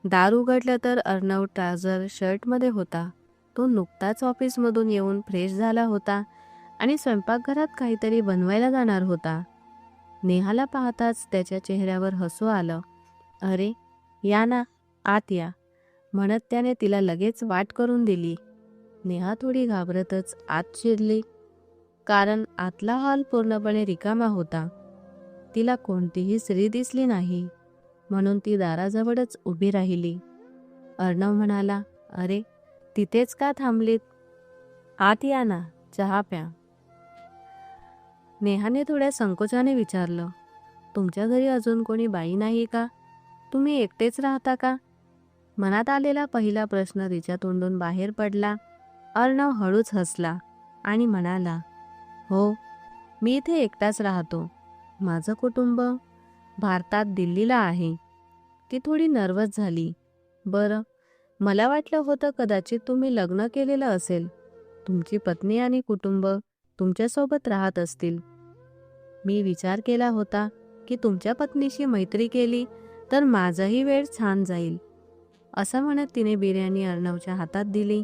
दार उघडलं तर अर्णव ट्राउझर शर्टमध्ये होता. तो नुकताच ऑफिसमधून येऊन फ्रेश झाला होता आणि स्वयंपाकघरात काहीतरी बनवायला जाणार होता. नेहाला पाहताच त्याच्या चेहऱ्यावर हसू आलं. अरे, या ना, आत या, म्हणत त्याने तिला लगेच वाट करून दिली. नेहा थोडी घाबरतच आत शिरली, कारण आतला हॉल पूर्णपणे रिकामा होता. तिला कोणतीही स्त्री दिसली नाही, म्हणून ती दाराजवळच उभी राहिली. अर्णव म्हणाला, अरे, तिथेच का थांबलीत? आत या ना, चहा प्या. नेहाने थोड्या संकोचाने विचारलं, तुमच्या घरी अजून कोणी बाई नाही का? तुम्ही एकटेच राहता का? मनात आलेला पहिला प्रश्न तिच्या तोंडून बाहेर पडला. अर्णव हळूच हसला आणि म्हणाला, हो, मी इथे एकटाच राहतो. माझं कुटुंब भारतात दिल्लीला आहे. ती थोडी नर्वस झाली. बरं, मला वाटलं होतं कदाचित तुम्ही लग्न केलेलं असेल. तुमची पत्नी आणि कुटुंब तुमच्यासोबत राहत असतील. मी विचार केला होता की तुमच्या पत्नीशी मैत्री केली तर माझाही वेळ छान जाईल. असं म्हणत तिने बिर्याणी अर्णवच्या हातात दिली.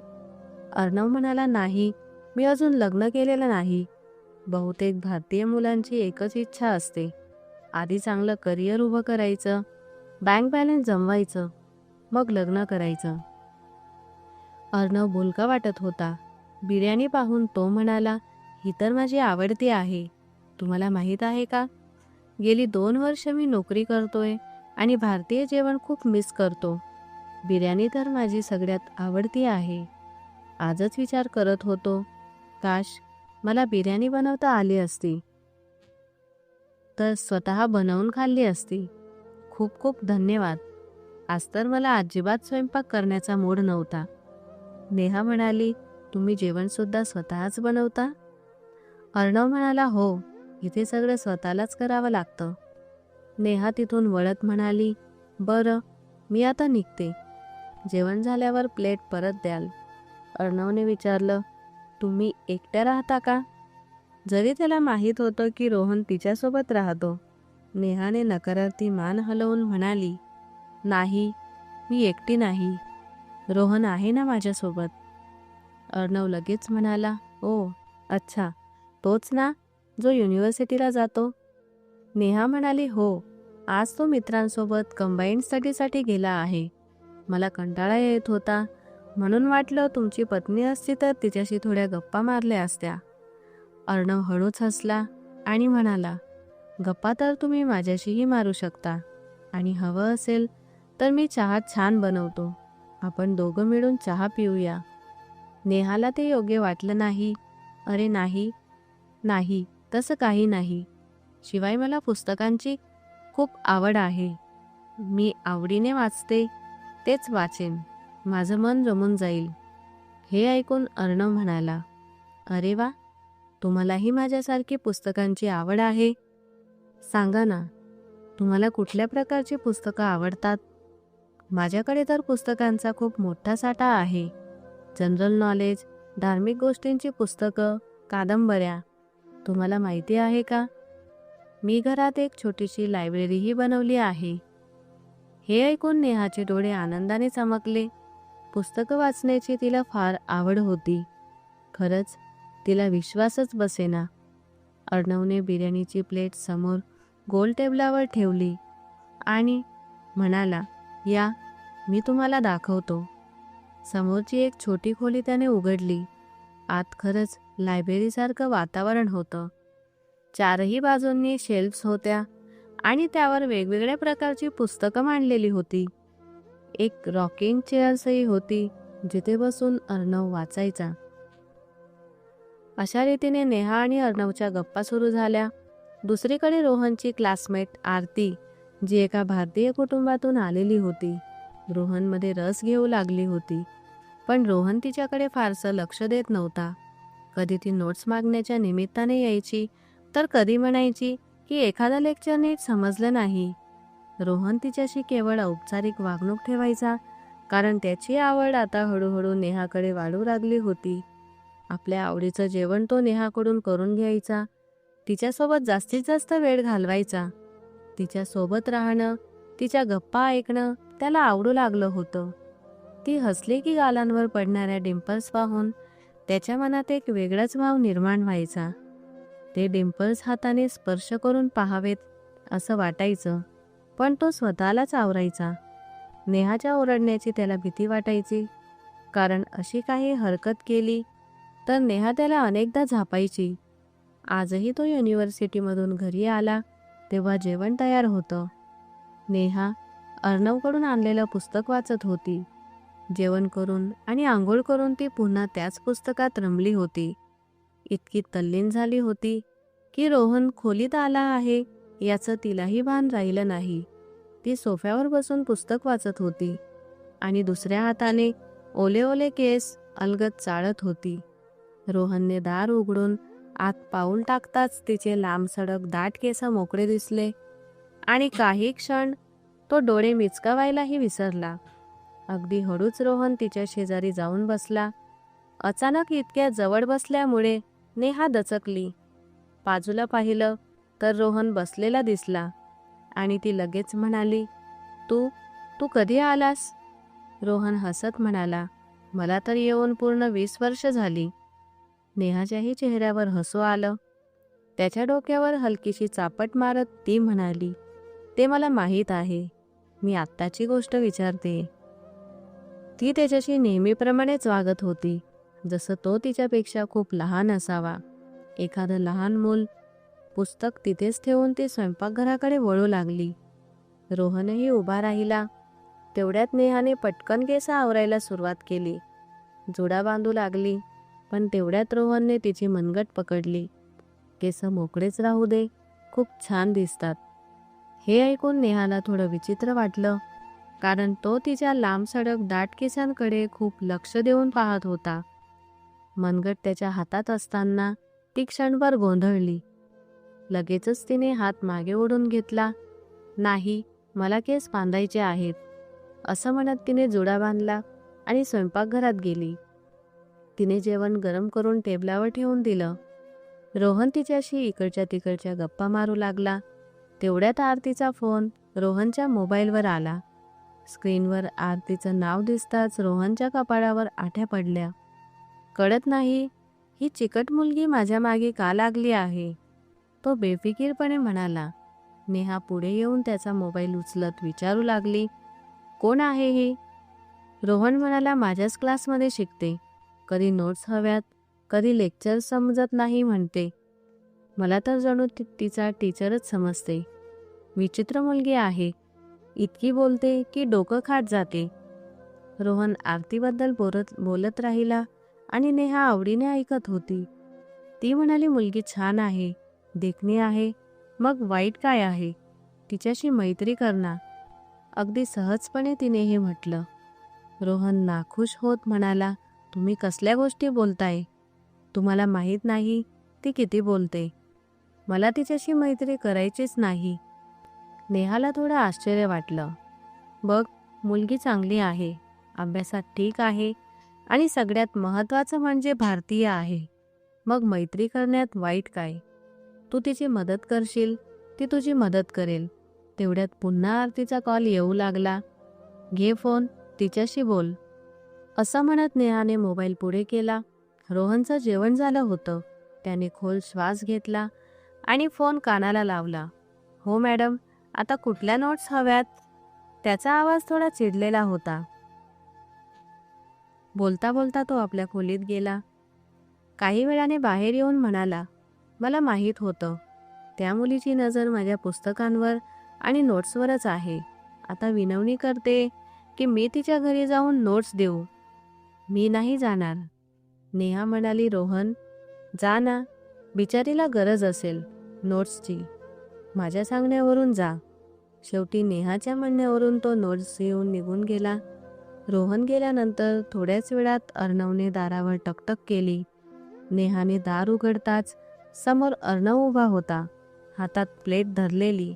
अर्णव म्हणाला, नाही, मी अजून लग्न केलेलं नाही. बहुतेक भारतीय मुलांची एकच इच्छा असते, आधी चांगलं करिअर उभं करायचं, बँक बॅलन्स जमवायचं, मग लग्न करायचं. अर्णव बोलका वाटत होता. बिर्याणी पाहून तो म्हणाला, ही तर माझी आवडती आहे. तुम्हाला माहीत आहे का, गेली 2 वर्ष मी नोकरी करतोय आणि भारतीय जेवण खूप मिस करतो. बिर्याणी तर माझी सगळ्यात आवडती आहे. आजच विचार करत होतो, काश मला बिर्याणी बनवता आली असती तर स्वतः बनवून खाल्ली असती. खूप खूप धन्यवाद. आज तर मला अजिबात स्वयंपाक करण्याचा मूड नव्हता. नेहा म्हणाली, तुम्ही जेवणसुद्धा स्वतःच बनवता? अर्णव म्हणाला, हो, इथे सगळं स्वतःलाच करावं लागतं. नेहा तिथून वळत म्हणाली, बरं, मी आता निघते. जेवण झाल्यावर प्लेट परत द्याल. अर्णवने विचारलं, तुम्ही एकट्या राहता का? जरी त्याला माहीत होतं की रोहन तिच्यासोबत राहतो. नेहाने नकारार्थी मान हलवून म्हणाली, नाही, मी एकटी नाही. रोहन आहे ना माझ्यासोबत. अर्णव लगेच म्हणाला, ओ अच्छा, तोच ना जो युनिव्हर्सिटीला जातो? नेहा म्हणाली, हो, आज तो मित्रांसोबत कंबाईंड स्टडीसाठी गेला आहे. मला कंटाळा येत होता, म्हणून वाटलं तुमची पत्नी असती तर तिच्याशी थोड्या गप्पा मारल्या असत्या. अर्णव हळूच हसला आणि म्हणाला, गप्पा तर तुम्ही माझ्याशीही मारू शकता, आणि हवं असेल तर मी चहा छान बनवतो. आपण दोघं मिळून चहा पिऊया. नेहाला ते योग्य वाटलं नाही. अरे नाही, नाही, तसं काही नाही. शिवाय मला पुस्तकांची खूप आवड आहे. मी आवडीने वाचते, तेच वाचेन. माझं मन रमून जाईल. हे ऐकून अर्णव म्हणाला, अरे वा, तुम्हालाही माझ्यासारखी पुस्तकांची आवड आहे. सांगा ना, तुम्हाला कुठल्या प्रकारची पुस्तकं आवडतात? माझ्याकडे तर पुस्तकांचा खूप मोठा साठा आहे. जनरल नॉलेज, धार्मिक गोष्टींची पुस्तकं, कादंबऱ्या. तुम्हाला माहिती आहे का, मी घरात एक छोटीशी लायब्ररीही बनवली आहे. हे ऐकून नेहाचे डोळे आनंदाने चमकले. पुस्तकं वाचण्याची तिला फार आवड होती. खरंच तिला विश्वासच बसेना. अर्णवने बिर्याणीची प्लेट समोर गोल टेबलावर ठेवली आणि म्हणाला, या, मी तुम्हाला दाखवतो. समोरची एक छोटी खोली त्याने उघडली. आत खरंच लायब्ररीसारखं वातावरण होतं. चारही बाजूंनी शेल्फ्स होत्या आणि त्यावर वेगवेगळ्या प्रकारची पुस्तकं मांडलेली होती. एक रॉकिंग चेअर्सही होती, जिथे बसून अर्णव वाचायचा. अशा रीतीने नेहा आणि अर्णवच्या गप्पा सुरू झाल्या. दुसरीकडे रोहनची क्लासमेट आरती, जी एका भारतीय कुटुंबातून आलेली होती, रोहनमध्ये रस घेऊ लागली होती. पण रोहन तिच्याकडे फारसं लक्ष देत नव्हता. कधी ती नोट्स मागण्याच्या निमित्ताने यायची, तर कधी म्हणायची की एखादं लेक्चर नीट समजलं नाही. रोहन तिच्याशी केवळ औपचारिक वागणूक ठेवायचा, कारण त्याची आवड आता हळूहळू नेहाकडे वाढू लागली होती. आपल्या आवडीचं जेवण तो नेहाकडून करून घ्यायचा. तिच्यासोबत जास्तीत जास्त वेळ घालवायचा. तिच्यासोबत राहणं, तिच्या गप्पा ऐकणं त्याला आवडू लागलं होतं. ती हसली की गालांवर पडणाऱ्या डिंपल्स पाहून त्याच्या मनात एक वेगळाच भाव निर्माण व्हायचा. ते डिंपल्स हाताने स्पर्श करून पाहावेत असं वाटायचं, पण तो स्वतःलाच आवरायचा. नेहाच्या ओरडण्याची त्याला भीती वाटायची, कारण अशी काही हरकत केली तर नेहा त्याला अनेकदा झापायची. आजही तो युनिव्हर्सिटीमधून घरी आला तेव्हा जेवण तयार होतं. नेहा अर्णवकडून आणलेलं पुस्तक वाचत होती. जेवण करून आणि आंघोळ करून ती पुन्हा त्याच पुस्तकात रमली होती. इतकी तल्लीन झाली होती की रोहन खोलीत आला आहे याचं तिलाही भान राहिलं नाही. ती सोफ्यावर बसून पुस्तक वाचत होती आणि दुसऱ्या हाताने ओले ओले केस अलगद चाळत होती. रोहनने दार उघडून आत पाऊल टाकताच तिचे लांबसडक दाट केस मोकळे दिसले आणि काही क्षण तो डोळे मिचकावायलाही विसरला. अगदी हळूच रोहन तिच्या शेजारी जाऊन बसला. अचानक इतक्या जवळ बसल्यामुळे नेहा दचकली. बाजूला पाहिलं तर रोहन बसलेला दिसला आणि ती लगेच म्हणाली, तू तू कधी आलास? रोहन हसत म्हणाला, मला तर येऊन पूर्ण 20 वर्ष झाली. नेहाच्याही चेहऱ्यावर हसू आलं. त्याच्या डोक्यावर हलकीशी चापट मारत ती म्हणाली, ते मला माहीत आहे. मी आत्ताची गोष्ट विचारते. ती त्याच्याशी नेहमीप्रमाणेच वागत होती, जसं तो तिच्यापेक्षा खूप लहान असावा. एखादं लहान मूल. पुस्तक तिथेच ठेवून ती स्वयंपाकघराकडे वळू लागली. रोहनही उभा राहिला. तेवढ्यात नेहाने पटकन केस आवरायला सुरुवात केली. जुडा बांधू लागली, पण तेवढ्यात रोहनने तिची मनगट पकडली. केस मोकळेच राहू दे, खूप छान दिसतात. हे ऐकून नेहाला थोडं विचित्र वाटलं, कारण तो तिच्या लांबसडक दाट केसांकडे खूप लक्ष देऊन पाहत होता. मनगट त्याच्या हातात असताना ती क्षणभर गोंधळली. लगेचच तिने हात मागे ओढून घेतला. नाही, मला केस बांधायचे आहेत, असं म्हणत तिने जुडा बांधला आणि स्वयंपाकघरात गेली. तिने जेवण गरम करून टेबलावर ठेवून दिलं. रोहन तिच्याशी इकडच्या तिकडच्या गप्पा मारू लागला. तेवढ्यात आरतीचा फोन रोहनच्या मोबाईलवर आला. स्क्रीनवर आरतीचं नाव दिसताच रोहनच्या कपाळावर आठ्या पडल्या. कळत नाही ही चिकट मुलगी माझ्या मागे का लागली आहे, तो बेफिकीरपणे म्हणाला. नेहा पुढे येऊन त्याचा मोबाईल उचलत विचारू लागली, कोण आहे ही? रोहन म्हणाला, माझ्याच क्लासमध्ये शिकते. कधी नोट्स हव्यात, कधी लेक्चर समजत नाही म्हणते. मला तर जणू तिचा टीचरच समजते. विचित्र मुलगी आहे, इतकी बोलते की डोकं खात जाते. रोहन आरतीबद्दल बोलत राहिला आणि नेहा आवडीने ऐकत होती. ती म्हणाली, मुलगी छान आहे, देखणी आहे, मग वाईट काय आहे? तिच्याशी मैत्री करणार. अगदी सहजपणे तिने हे म्हटलं. रोहन नाखुश होत म्हणाला, तुम्ही कसल्या गोष्टी बोलताय? तुम्हाला माहीत नाही ती किती बोलते. मला तिच्याशी मैत्री करायचीच नाही. नेहाला थोडं आश्चर्य वाटलं. बघ, मुलगी चांगली आहे, अभ्यासात ठीक आहे आणि सगळ्यात महत्त्वाचं म्हणजे भारतीय आहे. मग मैत्री करण्यात वाईट काय? तू तिची मदत करशील, ती तुझी मदत करेल. तेवढ्यात पुन्हा आरतीचा कॉल येऊ लागला. घे फोन, तिच्याशी बोल, असं म्हणत नेहाने मोबाईल पुढे केला. रोहनचं जेवण झालं होतं. त्याने खोल श्वास घेतला आणि फोन कानाला लावला. हो मॅडम, आता कुठल्या नोट्स हव्यात? त्याचा आवाज थोडा चिडलेला होता. बोलता बोलता तो आपल्या खोलीत गेला. काही वेळाने बाहेर येऊन म्हणाला, मला माहीत होतं, त्या मुलीची नजर माझ्या पुस्तकांवर आणि नोट्सवरच आहे. आता विनवणी करते की मी तिच्या घरी जाऊन नोट्स देऊ. मी नाही जाणार. नेहा म्हणाली, रोहन जा ना, बिचारीला गरज असेल नोट्सची. माझ्या सांगण्यावरून जा. शेवटी नेहाच्या म्हणण्यावरून तो नोट्स घेऊन निघून गेला. रोहन गेल्यानंतर थोड्याच वेळात अर्णवने दारावर टकटक केली. नेहाने दार उघडताच समोर अर्णव उभा होता, हातात प्लेट धरलेली.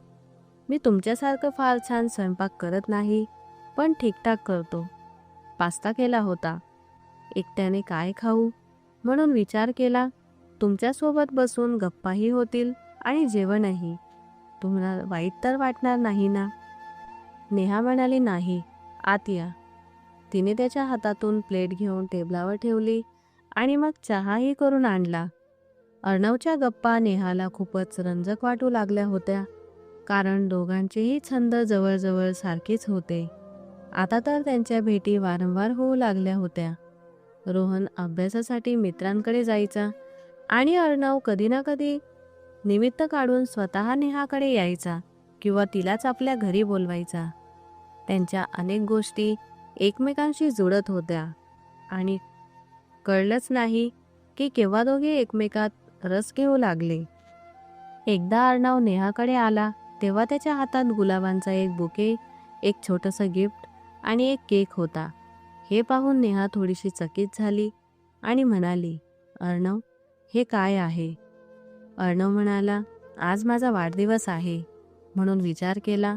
मी तुमच्यासारखं फार छान स्वयंपाक करत नाही, पण ठीकठाक करतो. पास्ता केला होता. एकट्याने काय खाऊ म्हणून विचार केला. तुमच्यासोबत बसून गप्पाही होतील आणि जेवणही. तुम्हाला वाईट तर वाटणार नाही ना? नेहा म्हणाली, नाही, आत या. तिने त्याच्या हातातून प्लेट घेऊन टेबलावर ठेवली आणि मग चहाही करून आणला. अर्णवच्या गप्पा नेहाला खूपच रंजक वाटू लागल्या होत्या, कारण दोघांचेही छंद जवळजवळ सारखेच होते. आता तर त्यांच्या भेटी वारंवार होऊ लागल्या होत्या. रोहन अभ्यासासाठी मित्रांकडे जायचा आणि अर्णव कधी ना कधी निमित्त काढून स्वतः नेहाकडे यायचा किंवा तिलाच आपल्या घरी बोलवायचा. त्यांच्या अनेक गोष्टी एकमेकांशी जुळत होत्या आणि कळलंच नाही की केव्हा दोघे एकमेकात रस घेऊ लागले. एकदा अर्णव नेहाकडे आला तेव्हा त्याच्या हातात गुलाबांचा एक बुके, एक छोटंसं गिफ्ट आणि एक केक होता. हे पाहून नेहा थोडीशी चकित झाली आणि म्हणाली, अर्णव, हे काय आहे? अर्णव म्हणाला, आज माझा वाढदिवस आहे म्हणून विचार केला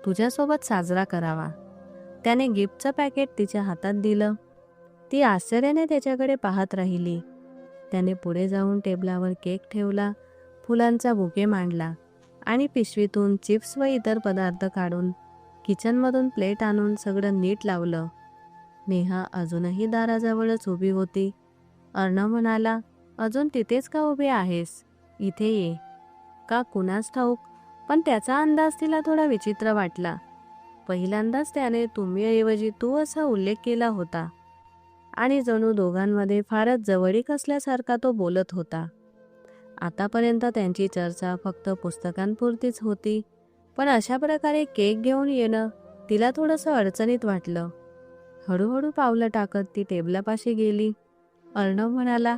तुझ्यासोबत साजरा करावा. त्याने गिफ्टचं पॅकेट तिच्या हातात दिलं. ती आश्चर्याने त्याच्याकडे पाहत राहिली. त्याने पुढे जाऊन टेबलावर केक ठेवला, फुलांचा बुके मांडला आणि पिशवीतून चिप्स व इतर पदार्थ काढून किचनमधून प्लेट आणून सगळं नीट लावलं. नेहा अजूनही दाराजवळच उभी होती. अर्णव म्हणाला, अजून तिथेच का उभी आहेस? इथे ये. का कुणास ठाऊक, पण त्याचा अंदाज तिला थोडा विचित्र वाटला. पहिल्यांदाच त्याने तुम्हीऐवजी तू असा उल्लेख केला होता आणि जणू दोघांमध्ये फारच जवळीक असल्यासारखा तो बोलत होता. आतापर्यंत त्यांची चर्चा फक्त पुस्तकांपुरतीच होती, पण अशा प्रकारे केक घेऊन येणं तिला थोडंसं अडचणीत वाटलं. हळूहळू पावलं टाकत ती टेबलापाशी गेली. अर्णव म्हणाला,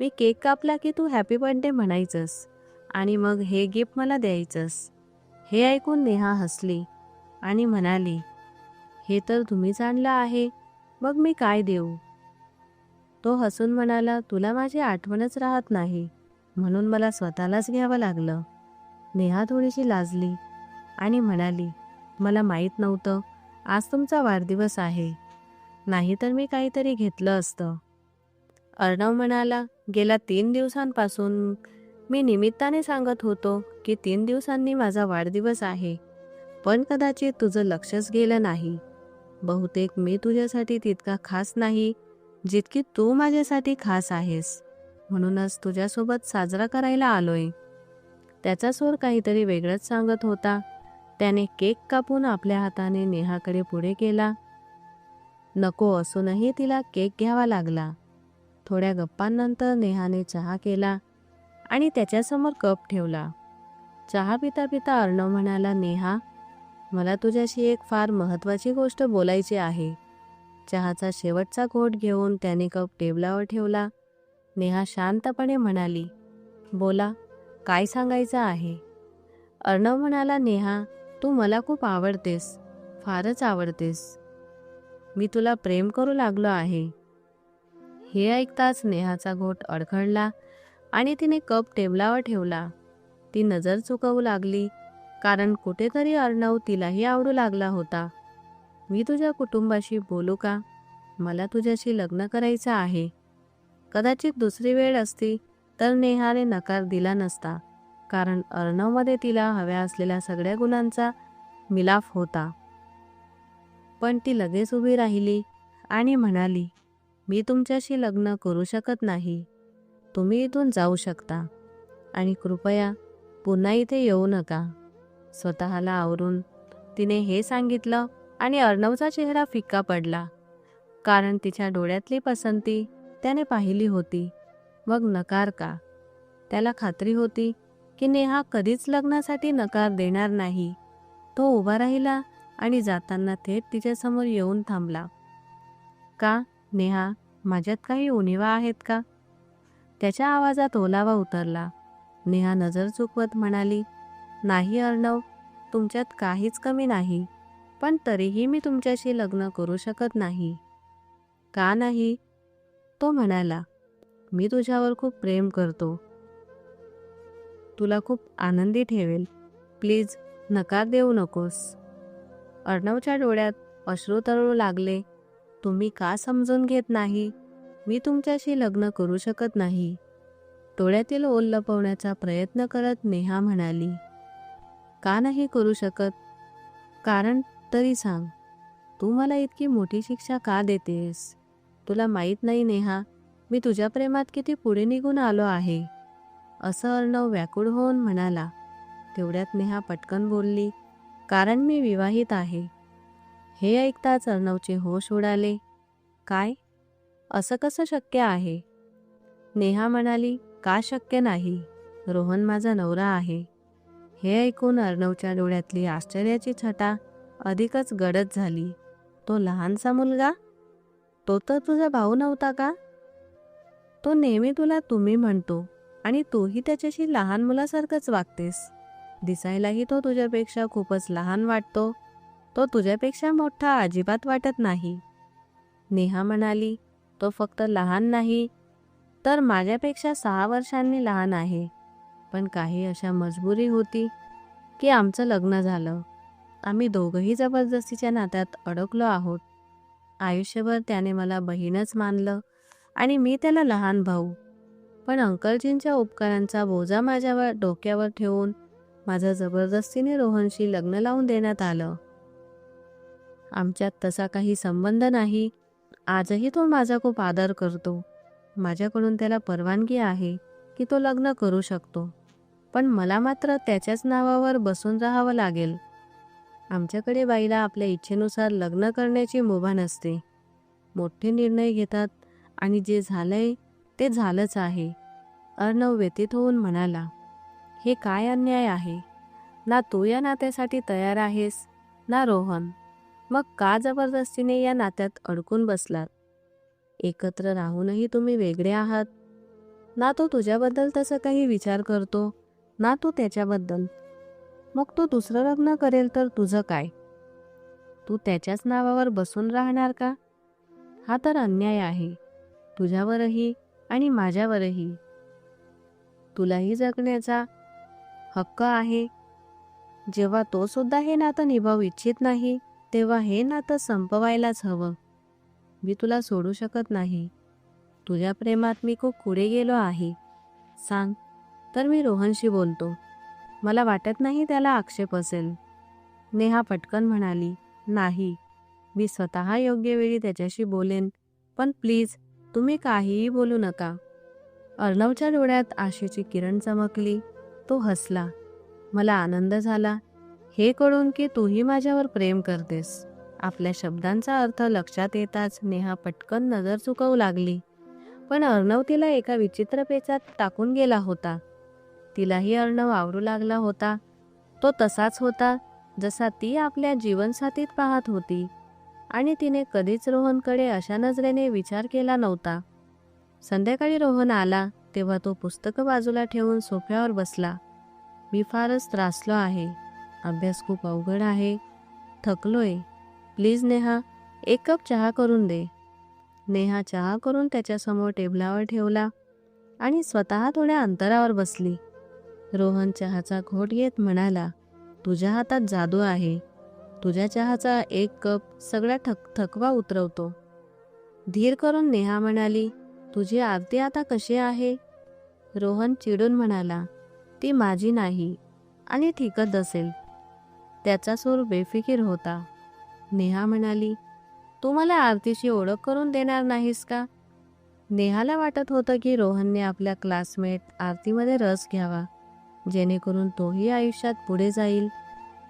मी केक कापला की तू हॅपी बर्थडे म्हणायचंस आणि मग हे गिफ्ट मला द्यायचंस. हे ऐकून नेहा हसली आणि म्हणाली, हे तर तुम्हीच आणलं आहे, मग मी काय देऊ? तो हसून म्हणाला, तुला माझी आठवणच राहत नाही म्हणून मला स्वतःलाच घ्यावं लागलं. नेहा थोडीशी लाजली आणि म्हणाली, मला माहीत नव्हतं आज तुमचा वाढदिवस आहे, नाहीतर मी काहीतरी घेतलं असतं. अर्णव म्हणाला, गेल्या 3 दिवसांपासून मी निमित्ताने सांगत होतो की 3 दिवसांनी माझा वाढदिवस आहे, पण कदाचित तुझं लक्षच गेलं नाही. बहुतेक मी तुझ्यासाठी तितका खास नाही जितकी तू माझ्यासाठी खास आहेस, म्हणूनच तुझ्यासोबत साजरा करायला आलोय. त्याचा स्वर काहीतरी वेगळंच सांगत होता. त्याने केक कापून आपल्या हाताने नेहाकडे पुढे केला. नको असूनही तिला केक घ्यावा लागला. थोड्या गप्पांनंतर नेहाने चहा केला आणि त्याच्यासमोर कप ठेवला. चहा पिता पिता अर्णव म्हणाला, नेहा, मला तुझ्याशी एक फार महत्त्वाची गोष्ट बोलायची आहे. चहाचा शेवटचा घोट घेऊन त्याने कप टेबलावर ठेवला. नेहा शांतपणे म्हणाली, बोला, काय सांगायचं आहे? अर्णव म्हणाला, नेहा, तू मला खूप आवडतेस, फारच आवडतेस. मी तुला प्रेम करू लागलो आहे. हे ऐकताच नेहाचा घोट अडखळला आणि तिने कप टेबलावर ठेवला. ती नजर चुकवू लागली, कारण कुठेतरी अर्णव तिलाही आवडू लागला होता. मी तुझ्या कुटुंबाशी बोलू का? मला तुझ्याशी लग्न करायचं आहे. कदाचित दुसरी वेळ असती तर नेहाने नकार दिला नसता, कारण अर्णवमध्ये तिला हव्या असलेल्या सगळ्या गुणांचा मिलाफ होता. पण ती लगेच उभी राहिली आणि म्हणाली, मी तुमच्याशी लग्न करू शकत नाही. तुम्ही इथून जाऊ शकता आणि कृपया पुन्हा इथे येऊ नका. स्वतःला आवरून तिने हे सांगितलं आणि अर्णवचा चेहरा फिक्का पडला, कारण तिच्या डोळ्यातली पसंती त्याने पाहिली होती. मग नकार का? त्याला खात्री होती की नेहा कधीच लग्नासाठी नकार देणार नाही. तो उभा राहिला आणि जाताना थेट तिच्यासमोर येऊन थांबला. का नेहा, माझ्यात काही उणिवा आहेत का? त्याच्या आवाजात ओलावा उतरला. नेहा नजर चुकवत म्हणाली, नाही अर्णव, तुमच्यात काहीच कमी नाही, पण तरीही मी तुमच्याशी लग्न करू शकत नाही. का नाही? तो म्हणाला, मी तुझ्यावर खूप प्रेम करतो, तुला खूप आनंदी ठेवेल. प्लीज नकार देऊ नकोस. अर्णवच्या डोळ्यात अश्रू तरळू लागले. तुम्ही का समजून घेत नाही? मी तुमच्याशी लग्न करू शकत नाही. डोळ्यातील ओल लपवण्याचा प्रयत्न करत नेहा म्हणाली, का नाही करू शकत? कारण तरी सांग, तू मला इतकी मोठी शिक्षा का देतेस? तुला माहीत नाही नेहा, मी तुझ्या प्रेमात किती पुढे निघून आलो आहे. असं अर्णव व्याकुळ होऊन म्हणाला. तेवढ्यात नेहा पटकन बोलली, कारण मी विवाहित आहे. हे ऐकताच अर्णवचे होश उडाले. काय? असं कसं शक्य आहे? नेहा म्हणाली, का शक्य नाही? रोहन माझा नवरा आहे. हे ऐकून अर्णवच्या डोळ्यातली आश्चर्याची छटा अधिकच गडद झाली. तो लहानसा मुलगा? तो तर तुझा भाऊ नव्हता का? तो नेहमी तुला तुम्ही म्हणतो आणि तूही त्याच्याशी लहान मुलासारखंच वागतेस. दिसायलाही तो तुझ्यापेक्षा खूपच लहान वाटतो. तो तुझ्यापेक्षा मोठा अजिबात वाटत नाही. नेहा म्हणाली, तो फक्त लहान नाही तर माझ्यापेक्षा 6 वर्षांनी लहान आहे. पण काही अशा मजबुरी होती की आमचं लग्न झालं. आम्ही दोघंही जबरदस्तीच्या नात्यात अडकलो आहोत. आयुष्यभर त्याने मला बहीणच मानलं आणि मी त्याला लहान भाऊ. पण अंकलजींच्या उपकारांचा बोजा माझ्यावर डोक्यावर ठेवून माझं जबरदस्तीने रोहनशी लग्न लावून देण्यात आलं. आमच्यात तसा काही संबंध नाही. आजही तो माझा खूप आदर करतो. माझ्याकडून त्याला परवानगी आहे की तो लग्न करू शकतो, पण मला मात्र त्याच्याच नावावर बसून राहावं लागेल. आमच्याकडे बाईला आपल्या इच्छेनुसार लग्न करण्याची मुभा नसते. मोठे निर्णय घेतात आणि जे झालंय ते झालंच आहे. अर्णव व्यथित होऊन म्हणाला, हे काय अन्याय आहे? ना तू या नात्यासाठी तयार आहेस ना रोहन. मग का जबरदस्तीने या नात्यात अडकून बसलात? एकत्र राहूनही तुम्ही वेगळे आहात. ना तो तुझ्याबद्दल तसं काही विचार करतो, ना तू त्याच्याबद्दल. मग तो दुसरं लग्न करेल तर तुझं काय? तू त्याच्याच नावावर बसून राहणार का? हा तर अन्याय आहे, तुझ्यावरही आणि माझ्यावरही. तुलाही जगण्याचा हक्क आहे. जेव्हा तो सुद्धा हे नातं निभावू इच्छित नाही, तेव्हा हे नातं संपवायलाच हवं. मी तुला सोडू शकत नाही. तुझ्या प्रेमात मी खूप पुढे गेलो आहे. सांग, तर मी रोहनशी बोलतो. मला वाटत नाही त्याला आक्षेप असेल. नेहा पटकन म्हणाली, नाही, मी स्वतः योग्य वेळी त्याच्याशी बोलेन. पण प्लीज, तुम्ही काहीही बोलू नका. अर्णवच्या डोळ्यात आशेची किरण चमकली. तो हसला. मला आनंद झाला हे कळून की तूही माझ्यावर प्रेम करतेस. आपल्या शब्दांचा अर्थ लक्षात येताच नेहा पटकन नजर चुकवू लागली. पण अर्णव तिला एका विचित्र पेचात टाकून गेला होता. तिलाही अर्णव आवडू लागला होता. तो तसाच होता जसा ती आपल्या जीवनसाथीत पाहत होती, आणि तिने कधीच रोहनकडे अशा नजरेने विचार केला नव्हता. संध्याकाळी रोहन आला तेव्हा तो पुस्तकं बाजूला ठेवून सोफ्यावर बसला. मी फारच त्रासलो आहे. अभ्यास खूप अवघड आहे. थकलोय. प्लीज नेहा, एक कप चहा करून दे. नेहा चहा करून त्याच्यासमोर टेबलावर ठेवला आणि स्वतः थोड्या अंतरावर बसली. रोहन चहाचा घोट घेत म्हणाला, तुझ्या हातात जादू आहे. तुझ्या चहाचा एक कप सगळा थकवा उतरवतो. धीर करून नेहा म्हणाली, तुझी आरती आता कशी आहे? रोहन चिडून म्हणाला, ती माझी नाही आणि ठीकच असेल. त्याचा सूर बेफिकीर होता. नेहा म्हणाली, तू मला आरतीशी ओळख करून देणार नाहीस का? नेहाला वाटत होतं की रोहनने आपल्या क्लासमेट आरतीमध्ये रस घ्यावा, जेणेकरून तोही आयुष्यात पुढे जाईल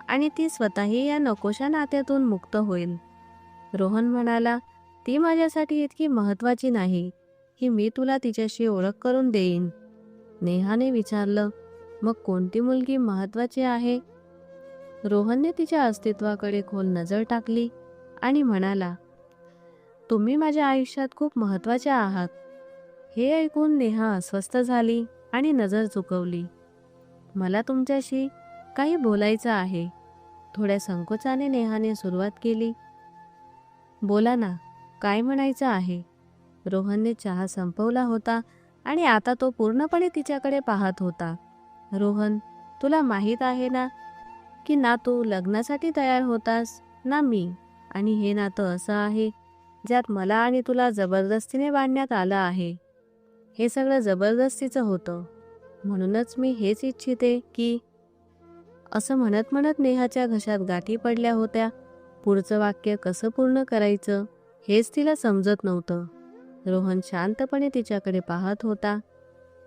आणि ती स्वतःही या नकोशा नात्यातून मुक्त होईल. रोहन म्हणाला, ती माझ्यासाठी इतकी महत्त्वाची नाही की मी तुला तिच्याशी ओळख करून देईन. नेहाने विचारलं, मग कोणती मुलगी महत्त्वाची आहे? रोहनने तिच्या अस्तित्वाकडे खोल नजर टाकली आणि म्हणाला, तुम्ही माझ्या आयुष्यात खूप महत्त्वाचे आहात. हे ऐकून नेहा अस्वस्थ झाली आणि नजर चुकवली. मला तुमच्याशी काही बोलायचं आहे. थोड्या संकोचाने नेहाने सुरुवात केली. बोला ना, काय म्हणायचं आहे? रोहनने चहा संपवला होता आणि आता तो पूर्णपणे तिच्याकडे पाहत होता. रोहन, तुला माहीत आहे ना की ना तू लग्नासाठी तयार होतास ना मी, आणि हे नातं असं आहे ज्यात मला आणि तुला जबरदस्तीने बांधण्यात आलं आहे. हे सगळं जबरदस्तीचं होतं. म्हणूनच मी हेच इच्छिते की, असं म्हणत म्हणत नेहाच्या घशात गाठी पडल्या होत्या. पुढचं वाक्य कसं पूर्ण करायचं हेच तिला समजत नव्हतं. रोहन शांतपणे तिच्याकडे पाहत होता.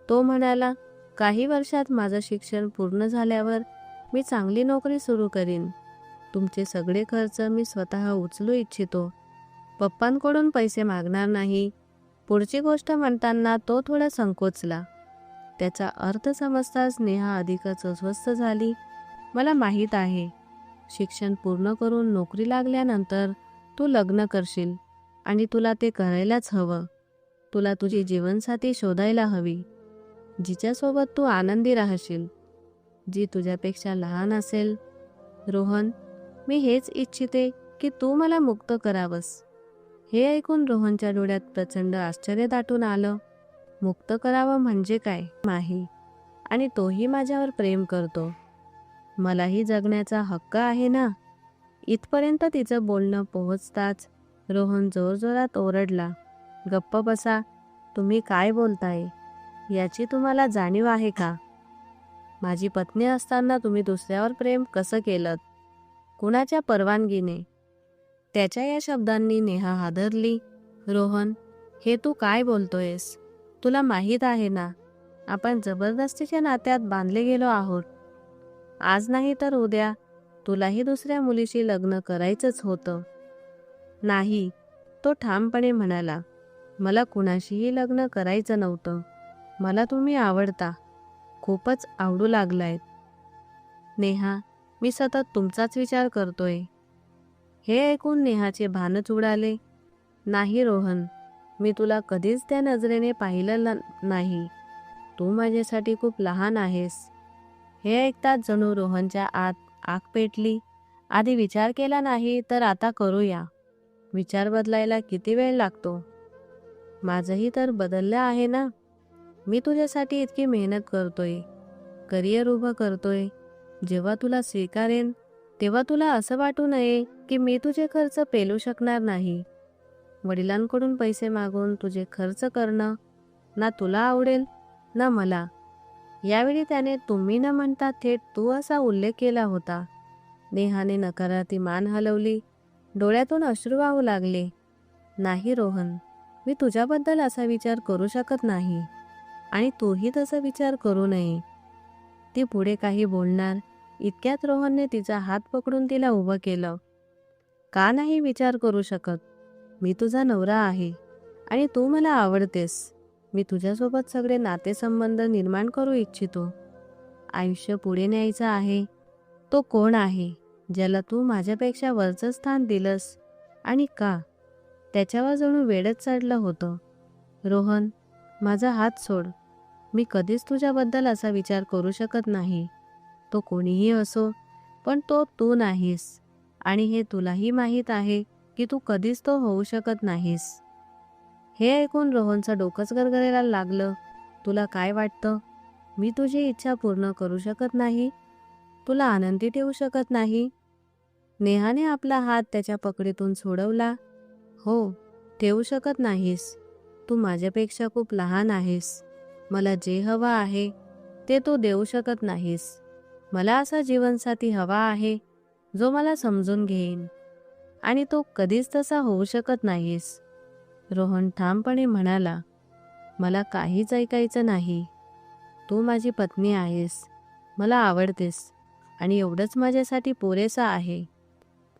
तो म्हणाला, काही वर्षात माझं शिक्षण पूर्ण झाल्यावर मी चांगली नोकरी सुरू करीन. तुमचे सगळे खर्च मी स्वतः उचलू इच्छितो. पप्पांकडून पैसे मागणार नाही. पुढची गोष्ट म्हणताना तो थोडा संकोचला. त्याचा अर्थ समजताच नेहा अधिकच अस्वस्थ झाली. मला माहीत आहे, शिक्षण पूर्ण करून नोकरी लागल्यानंतर तू लग्न करशील आणि तुला ते करायलाच हवं. तुला तुझी जीवनसाथी शोधायला हवी, जिच्यासोबत तू आनंदी राहशील, जी तुझ्यापेक्षा लहान असेल. रोहन, मी हेच इच्छिते की तू मला मुक्त करावंस. हे ऐकून रोहनच्या डोळ्यात प्रचंड आश्चर्य दाटून आलं. मुक्त करावं म्हणजे काय नाही, आणि तोही माझ्यावर प्रेम करतो. मलाही जगण्याचा हक्क आहे ना. इथपर्यंत तिचं बोलणं पोहोचताच रोहन जोरजोरात ओरडला, गप्प बसा. तुम्ही काय बोलताय? याची तुम्हाला जाणीव आहे का? माझी पत्नी असताना तुम्ही दुसऱ्यावर प्रेम कसं केलं? कुणाच्या परवानगीने? त्याच्या या शब्दांनी नेहा हादरली. रोहन, हे तू काय बोलतोयस? तुला माहीत आहे ना, आपण जबरदस्तीच्या नात्यात बांधले गेलो आहोत. आज नाही तर उद्या तुलाही दुसऱ्या मुलीशी लग्न करायचंच होतं. नाही, तो ठामपणे म्हणाला, मला कुणाशीही लग्न करायचं नव्हतं. मला तुम्ही आवडता, खूपच आवडू लागलायत. नेहा, मी सतत तुमचाच विचार करतोय. हे ऐकून नेहाचे भानच उडाले. नाही रोहन, मी तुला कधीच त्या नजरेने पाहिलं नाही. तू माझ्यासाठी खूप लहान आहेस. हे ऐकताच जणू रोहनच्या आत आग पेटली. आधी विचार केला नाही तर आता करूया. विचार बदलायला किती वेळ लागतो? माझंही तर बदललं आहे ना. मी तुझ्यासाठी इतकी मेहनत करतोय, करिअर उभं करतोय. जेव्हा तुला स्वीकारेन तेव्हा तुला असं वाटू नये की मी तुझे खर्च पेलू शकणार नाही. वडिलांकडून पैसे मागून तुझे खर्च करणं ना तुला आवडेल ना मला. यावेळी त्याने तुम्ही न म्हणता थेट तू असा उल्लेख केला होता. नेहाने नकारार्थी मान हलवली. डोळ्यातून अश्रू वाहू लागले. नाही रोहन, मी तुझ्याबद्दल असा विचार करू शकत नाही आणि तूही तसा विचार करू नये. ती पुढे काही बोलणार इतक्यात रोहनने तिचा हात पकडून तिला उभं केलं. का नाही विचार करू शकत? मी तुझा नवरा आहे आणि तू मला आवडतेस. मी तुझ्यासोबत सगळे नातेसंबंध निर्माण करू इच्छितो. आयुष्य पुढे न्यायचं आहे. तो कोण आहे ज्याला तू माझ्यापेक्षा वरचं स्थान दिलंस आणि का? त्याच्यावर जणू वेडच चढलं होतं. रोहन, माझा हात सोड. मी कधीच तुझ्याबद्दल असा विचार करू शकत नाही. तो कोणीही असो, पण तो तू नाहीस आणि हे तुलाही माहीत आहे की तू कधीच तो होऊ शकत नाहीस. हे ऐकून रोहनचं डोकंच गरगरायला लागलं. तुला काय वाटतं? मी तुझी इच्छा पूर्ण करू शकत नाही? तुला आनंदी ठेवू शकत नाही? नेहाने आपला हात त्याच्या पकडीतून सोडवला. हो, ठेवू शकत नाहीस. तू माझ्यापेक्षा खूप लहान आहेस. मला जे हवं आहे ते तू देऊ शकत नाहीस. मला असा जीवनसाथी हवा आहे जो मला समजून घेईन आणि तू कधीच तसा होऊ शकत नाहीस. रोहन ठामपणे म्हणाला, मला काहीच ऐकायचं नाही. तू माझी पत्नी आहेस, मला आवडतेस आणि एवढंच माझ्यासाठी पुरेसं आहे.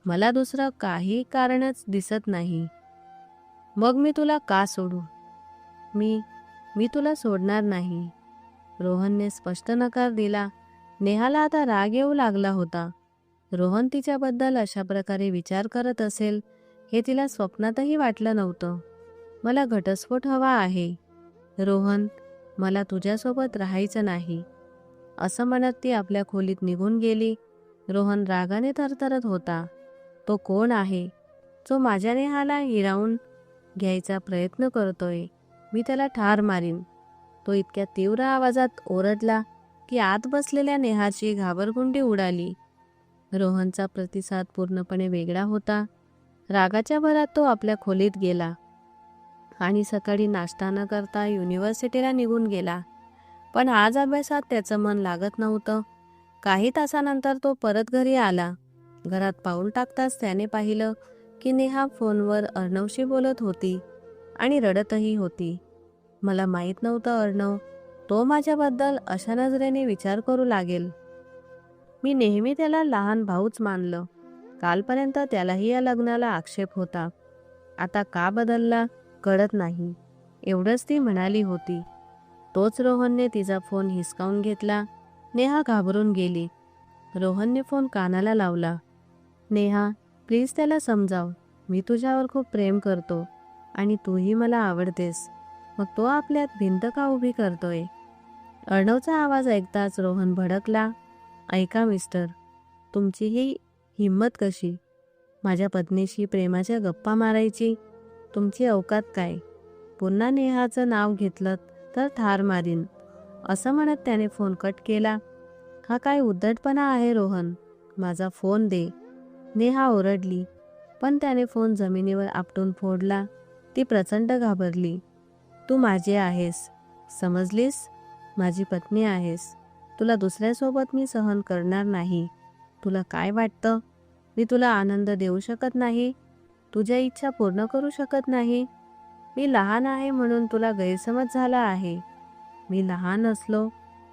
मला दुसरं काही कारणच दिसत नाही. मग मी तुला का सोडू? मी तुला सोडणार नाही. रोहनने स्पष्ट नकार दिला. नेहाला आता राग येऊ लागला होता. रोहन तिच्याबद्दल अशा प्रकारे विचार करत असेल हे तिला स्वप्नातही वाटलं नव्हतं. मला घटस्फोट हवा आहे. रोहन, मला तुझ्यासोबत राहायचं नाही. असं म्हणत ती आपल्या खोलीत निघून गेली. रोहन रागाने थरथरत होता. तो कोण आहे जो माझ्या नेहाला हिरावून घ्यायचा प्रयत्न करतोय? मी त्याला ठार मारीन. तो इतक्या तीव्र आवाजात ओरडला की आत बसलेल्या नेहाची घाबरगुंडी उडाली. रोहनचा प्रतिसाद पूर्णपणे वेगळा होता. रागाच्या भरात तो आपल्या खोलीत गेला आणि सकाळी नाश्ता न करता युनिव्हर्सिटीला निघून गेला. पण आज अभ्यासात त्याचं मन लागत नव्हतं. काही तासानंतर तो परत घरी आला. घरात पाऊल टाकताच त्याने पाहिलं की नेहा फोनवर अर्णवशी बोलत होती आणि रडतही होती. मला माहीत नव्हतं अर्णव, तो माझ्याबद्दल अशा नजरेने विचार करू लागेल. मी नेहमी त्याला लहान भाऊच मानलं. कालपर्यंत त्यालाही या लग्नाला आक्षेप होता. आता का बदलला कळत नाही. एवढंच ती म्हणाली होती. तोच रोहनने तिचा फोन हिसकावून घेतला. नेहा घाबरून गेली. रोहनने फोन कानाला लावला. नेहा, प्लीज त्याला समजाव. मी तुझ्यावर खूप प्रेम करतो आणि तूही मला आवडतेस. मग तो आपल्यात भिंत का उभी करतोय? अर्णवचा आवाज ऐकताच रोहन भडकला. ऐका मिस्टर, तुमची ही हिंमत कशी? माझ्या पत्नीशी प्रेमाच्या गप्पा मारायची? तुमची अवकात काय? पुन्हा नेहाचं नाव घेतलं तर ठार मारीन. असं म्हणत त्याने फोन कट केला. हा काय उद्धटपणा आहे रोहन? माझा फोन दे. नेहा ओरडली, पण त्याने फोन जमिनीवर आपटून फोडला. ती प्रचंड घाबरली. तू माझी आहेस, समजलीस? माझी पत्नी आहेस. तुला दुसऱ्यासोबत मी सहन करणार नाही. तुला काय वाटतं? मी तुला आनंद देऊ शकत नाही? तुझ्या इच्छा पूर्ण करू शकत नाही? मी लहान आहे म्हणून तुला गैरसमज झाला आहे. मी लहान असलो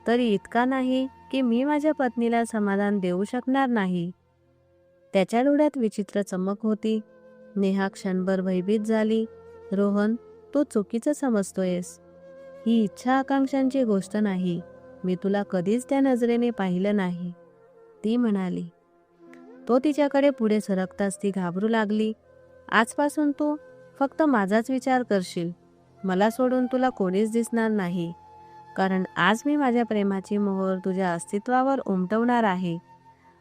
तरी इतका नाही की मी माझ्या पत्नीला समाधान देऊ शकणार नाही. त्याच्या डोळ्यात विचित्र चमक होती. नेहा क्षणभर भयभीत झाली. रोहन, तू चुकीचं समजतोयस. ही इच्छा आकांक्षांची गोष्ट नाही. मी तुला कधीच त्या नजरेने पाहिलं नाही, ती म्हणाली. तो तिच्याकडे पुढे सरकताच ती घाबरू लागली. आजपासून तू फक्त माझाच विचार करशील. मला सोडून तुला कोणीच दिसणार नाही, कारण आज मी माझ्या प्रेमाची मोहर तुझ्या अस्तित्वावर उमटवणार आहे.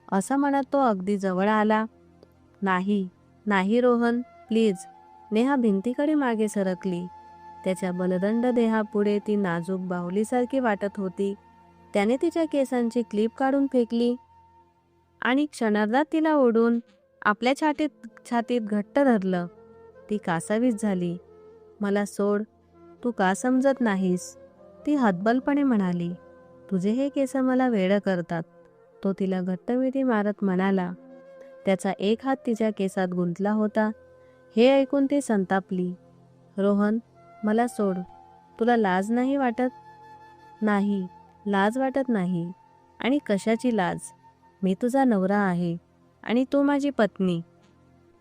असं म्हणत तो अगदी जवळ आला. नाही, नाही रोहन, प्लीज. नेहा भिंतीकडे मागे सरकली. त्याच्या बलदंड देहापुढे ती नाजूक बाहुलीसारखी वाटत होती. त्याने तिच्या केसांची क्लिप काढून फेकली आणि क्षणार्धात तिला ओढून आपल्या छातीत घट्ट धरलं. ती कासावीस झाली. मला सोड, तू का समजत नाहीस? ती हतबलपणे म्हणाली. तुझे हे केस मला वेडं करतात. तो तिला घट्ट मिठी मारत म्हणाला. त्याचा एक हात तिच्या केसात गुंतला होता. हे ऐकून ती संतापली. रोहन, मला सोड. तुला लाज नाही वाटत? नाही, लाज वाटत नाही. आणि कशाची लाज? मी तुझा नवरा आहे आणि तू माझी पत्नी.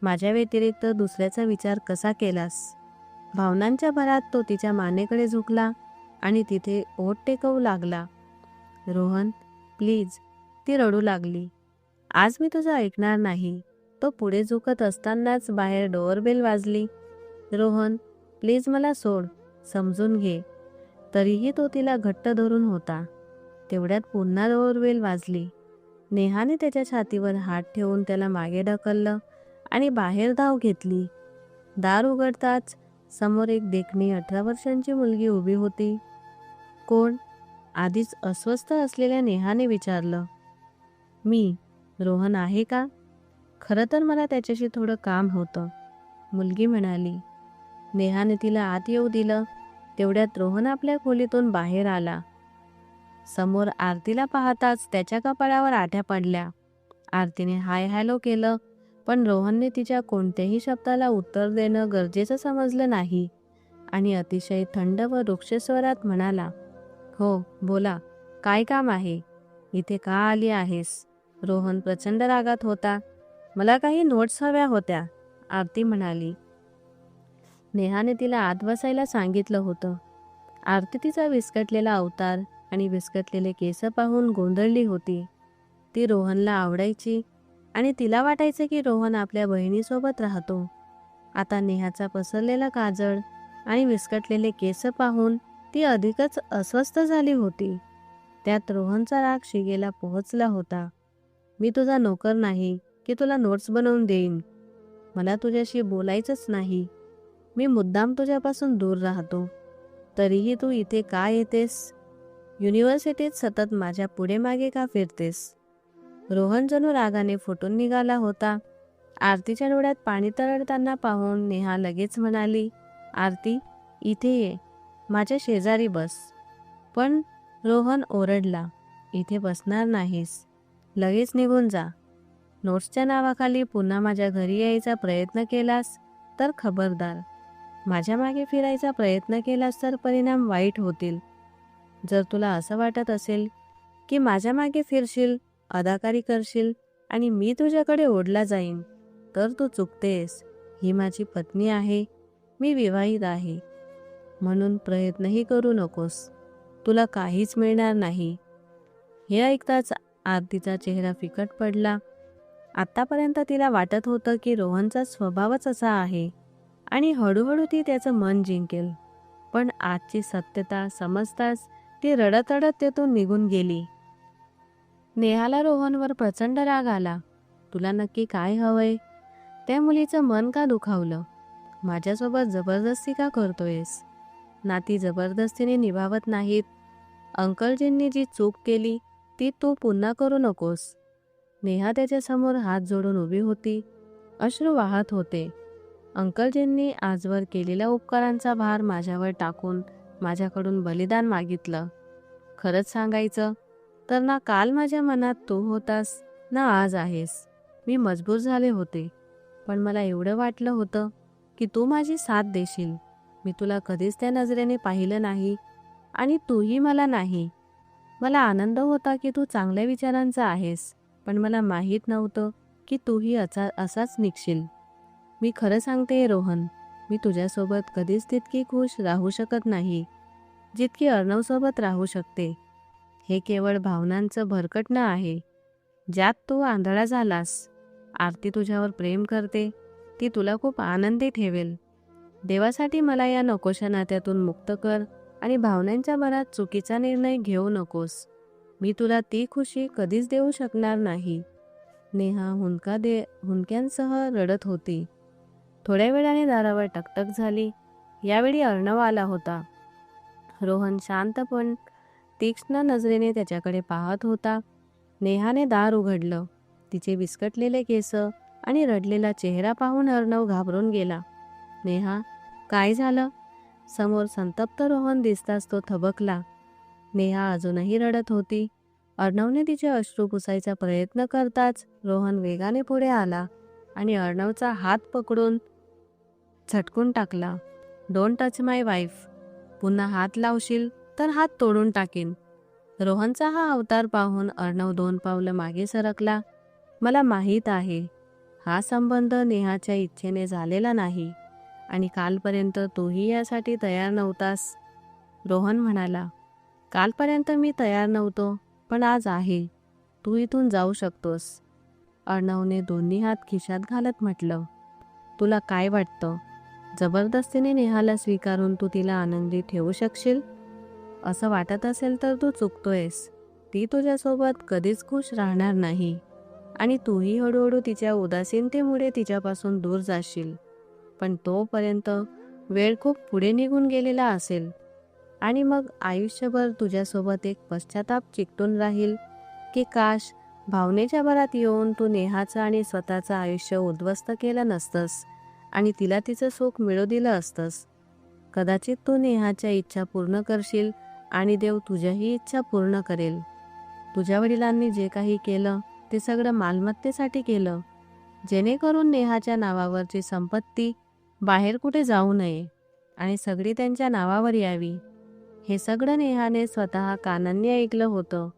माझ्या व्यतिरिक्त दुसऱ्याचा विचार कसा केलास? भावनांच्या भरात तो तिच्या मानेकडे झुकला आणि तिथे ओठ टेकवू लागला. रोहन, प्लीज. ती रडू लागली. आज मी तुझं ऐकणार नाही. तो पुढे झुकत असतानाच बाहेर डोअरबेल वाजली. रोहन, प्लीज मला सोड. समजून घे. तरीही तो तिला घट्ट धरून होता. तेवढ्यात पुन्हा डोअरबेल वाजली. नेहाने त्याच्या छातीवर हात ठेवून त्याला मागे ढकललं आणि बाहेर धाव घेतली. दार उघडताच समोर एक देखणी 18 वर्षांची मुलगी उभी होती. कोण? आधीच अस्वस्थ असलेल्या नेहाने विचारलं. मी. रोहन आहे का? खरं तर मला त्याच्याशी थोडं काम होतं, मुलगी म्हणाली. नेहाने तिला आत येऊ दिलं. तेवढ्यात रोहन आपल्या खोलीतून बाहेर आला. समोर आरतीला पाहताच त्याच्या कपाळावर आठ्या पडल्या. आरतीने हाय हॅलो केलं, पण रोहनने तिच्या कोणत्याही शब्दाला उत्तर देणं गरजेचं समजलं नाही आणि अतिशय थंड व रुक्ष स्वरात म्हणाला. हो, बोला. काय काम आहे? इथे का आली आहेस? रोहन प्रचंड रागात होता. मला काही नोट्स हव्या होत्या, आरती म्हणाली. नेहाने तिला आत बसायला सांगितलं होतं. आरती तिचा विस्कटलेला अवतार आणि विस्कटलेले केस पाहून गोंधळली होती. ती रोहनला आवडायची आणि तिला वाटायचं की रोहन आपल्या बहिणीसोबत राहतो. आता नेहाचा पसरलेला काजळ आणि विस्कटलेले केस पाहून ती अधिकच अस्वस्थ झाली होती. त्यात रोहनचा राग शिगेला पोहोचला होता. मी तुझा नोकर नाही की तुला नोट्स बनवून देईन. मला तुझ्याशी बोलायचंच नाही. मी मुद्दाम तुझ्यापासून दूर राहतो. तरीही तू इथे का येतेस? युनिव्हर्सिटीत सतत माझ्या पुढे मागे का फिरतेस? रोहन जणू रागाने फुटून निघाला होता. आरतीच्या डोळ्यात पाणी तरळताना पाहून नेहा लगेच म्हणाली. आरती, इथे ये. माझ्या शेजारी बस. पण रोहन ओरडला. इथे बसणार नाहीस. लगेच निघून जा. नोट्सच्या नावाखाली पुन्हा माझ्या घरी यायचा प्रयत्न केलास तर खबरदार. माझ्या मागे फिरायचा प्रयत्न केलास तर परिणाम वाईट होतील. जर तुला असं वाटत असेल की माझ्या मागे फिरशील, अदाकारी करशील आणि मी तुझ्याकडे ओढला जाईन, तर तू चुकतेस. ही माझी पत्नी आहे. मी विवाहित आहे. म्हणून प्रयत्नही करू नकोस. तुला काहीच मिळणार नाही. हे ऐकताच आरतीचा चेहरा फिकट पडला. आत्तापर्यंत तिला वाटत होतं की रोहनचा स्वभावच असा आहे आणि हळूहळू ती त्याचं मन जिंकेल. पण आजची सत्यता समजताच ती रडत रडत तेथून निघून गेली. नेहाला रोहनवर प्रचंड राग आला. तुला नक्की काय हवंय? त्या मुलीचं मन का दुखावलं? माझ्यासोबत जबरदस्ती का करतोयस? नाती जबरदस्तीने निभावत नाहीत. अंकलजींनी जी चूक केली ती तू पुन्हा करू नकोस. नेहा त्याच्यासमोर हात जोडून उभी होती. अश्रू वाहत होते. अंकलजींनी आजवर केलेल्या उपकारांचा भार माझ्यावर टाकून माझ्याकडून बलिदान मागितलं. खरंच सांगायचं तर ना काल माझ्या मनात तू होतास ना आज आहेस. मी मजबूर झाले होते, पण मला एवढं वाटलं होतं की तू माझी साथ देशील. मी तुला कधीच त्या नजरेने पाहिलं नाही आणि तूही मला नाही. मला आनंद होता की तू चांगल्या विचारांचा आहेस, पण मला माहीत नव्हतं की तूही असाच निघशील. मी खरं सांगते रोहन, मी तुझ्यासोबत कधीच तितकी खुश राहू शकत नाही जितकी अर्णवसोबत राहू शकते. हे केवळ भावनांचं भरकटणं आहे, ज्यात तू आंधळा झालास. आरती तुझ्यावर प्रेम करते, ती तुला खूप आनंदी ठेवेल. देवासाठी मला या नकोशा नात्यातून मुक्त कर आणि भावनांच्या भरात चुकीचा निर्णय घेऊ नकोस. मी तुला ती खुशी कधीच देऊ शकणार नाही. नेहा हुंदक्यांसह रडत होती. थोड्या वेळाने दारावर टकटक झाली. यावेळी अर्णव आला होता. रोहन शांत पण तीक्ष्ण नजरेने त्याच्याकडे पाहत होता. नेहाने दार उघडलं. तिचे विस्कटलेले केस आणि रडलेला चेहरा पाहून अर्णव घाबरून गेला. नेहा, काय झालं? समोर संतप्त रोहन दिसताच तो थबकला. नेहा अजूनही रडत होती. अर्णवने तिचे अश्रू पुसायचा प्रयत्न करताच रोहन वेगाने पुढे आला आणि अर्णवचा हात पकडून झटकून टाकला. Don't touch my wife. पुन्हा हात लावशील तर हात तोडून टाकीन. रोहनचा हा अवतार पाहून अर्णव 2 पावलं मागे सरकला. मला माहीत आहे, हा संबंध नेहाच्या इच्छेने झालेला नाही आणि कालपर्यंत तूही यासाठी तयार नव्हतास. रोहन म्हणाला, कालपर्यंत मी तयार नव्हतो, पण आज आहे. तू इथून जाऊ शकतोस. अर्णवने दोन्ही हात खिशात घालत म्हटलं, तुला काय वाटतं? जबरदस्तीने नेहाला स्वीकारून तू तिला आनंदी ठेवू शकशील? असं वाटत असेल तर तू चुकतोयस. ती तुझ्यासोबत कधीच खुश राहणार नाही आणि तूही हळूहळू तिच्या उदासीनतेमुळे तिच्यापासून दूर जाशील. पण तोपर्यंत वेळ खूप पुढे निघून गेलेला असेल आणि मग आयुष्यभर तुझ्यासोबत एक पश्चाताप चिकटून राहील की काश भावनेच्या भरात येऊन तू नेहाचं आणि स्वतःचं आयुष्य उद्ध्वस्त केलं नसतंस आणि तिला तिचं सुख मिळू दिलं असतंस. कदाचित तू नेहाच्या इच्छा पूर्ण करशील आणि देव तुझ्याही इच्छा पूर्ण करेल. तुझ्या वडिलांनी जे काही केलं ते सगळं मालमत्तेसाठी केलं, जेणेकरून नेहाच्या नावावरची संपत्ती बाहेर कुठे जाऊ नये आणि सगळी त्यांच्या नावावर यावी. हे सगळं नेहाने स्वतः कानांनी ऐकलं होतं.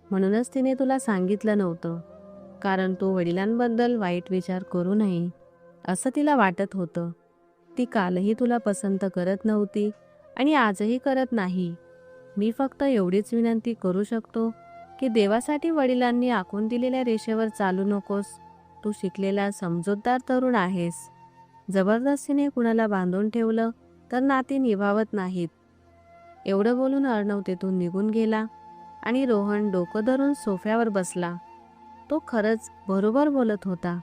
म्हणूनच तिने तुला सांगितलं नव्हतं, कारण तू वडिलांबद्दल वाईट विचार करू नये असं तिला वाटत होतं. ती कालही तुला पसंत करत नव्हती आणि आजही करत नाही. मी फक्त एवढीच विनंती करू शकतो की देवासाठी वडिलांनी आखून दिलेल्या रेषेवर चालू नकोस. तू शिकलेला समजूतदार तरुण आहेस. जबरदस्तीने कुणाला बांधून ठेवलं तर नाती निभावत नाहीत. एवढं बोलून अर्णव तेथून निघून गेला आणि रोहन डोकं धरून सोफ्यावर बसला. तो खरंच बरोबर बोलत होता.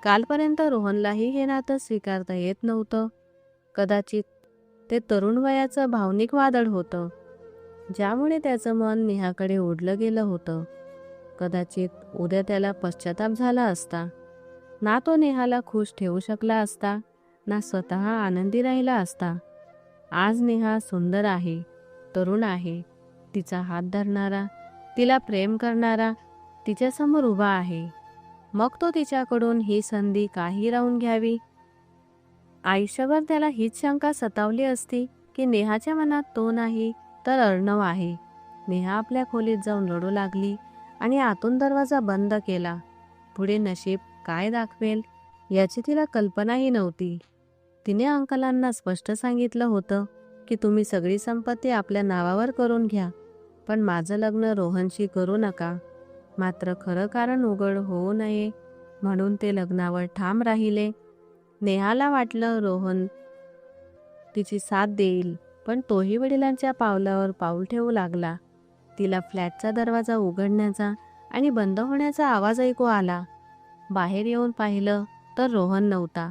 कालपर्यंत रोहनलाही हे नातं स्वीकारता येत नव्हतं. कदाचित ते तरुण वयाचं भावनिक वादळ होतं, ज्यामुळे त्याचं मन नेहाकडे ओढलं गेलं होतं. कदाचित उद्या त्याला पश्चाताप झाला असता. ना तो नेहाला खुश ठेवू शकला असता, ना स्वतः आनंदी राहिला असता. आज नेहा सुंदर आहे, तरुण आहे. तिचा हात धरणारा, तिला प्रेम करणारा तिच्यासमोर उभा आहे. मग तो तिच्याकडून ही संधी काही राहून घ्यावी? आयुष्यभर त्याला हीच शंका सतावली असती की नेहाच्या मनात तो नाही तर अर्णव आहे. नेहा आपल्या खोलीत जाऊन रडू लागली आणि आतून दरवाजा बंद केला. पुढे नशीब काय दाखवेल याची तिला कल्पनाही नव्हती. तिने अंकलांना स्पष्ट सांगितलं होतं की तुम्ही सगळी संपत्ती आपल्या नावावर करून घ्या, पण माझं लग्न रोहनशी करू नका. मात्र खरं कारण उघड होऊ नये म्हणून ते लग्नावर ठाम राहिले. नेहाला वाटलं रोहन तिची साथ देईल, पण तोही वडिलांच्या पावलावर पाऊल ठेवू लागला. तिला फ्लॅटचा दरवाजा उघडण्याचा आणि बंद होण्याचा आवाज ऐकू आला. बाहेर येऊन पाहिलं तर रोहन नव्हता.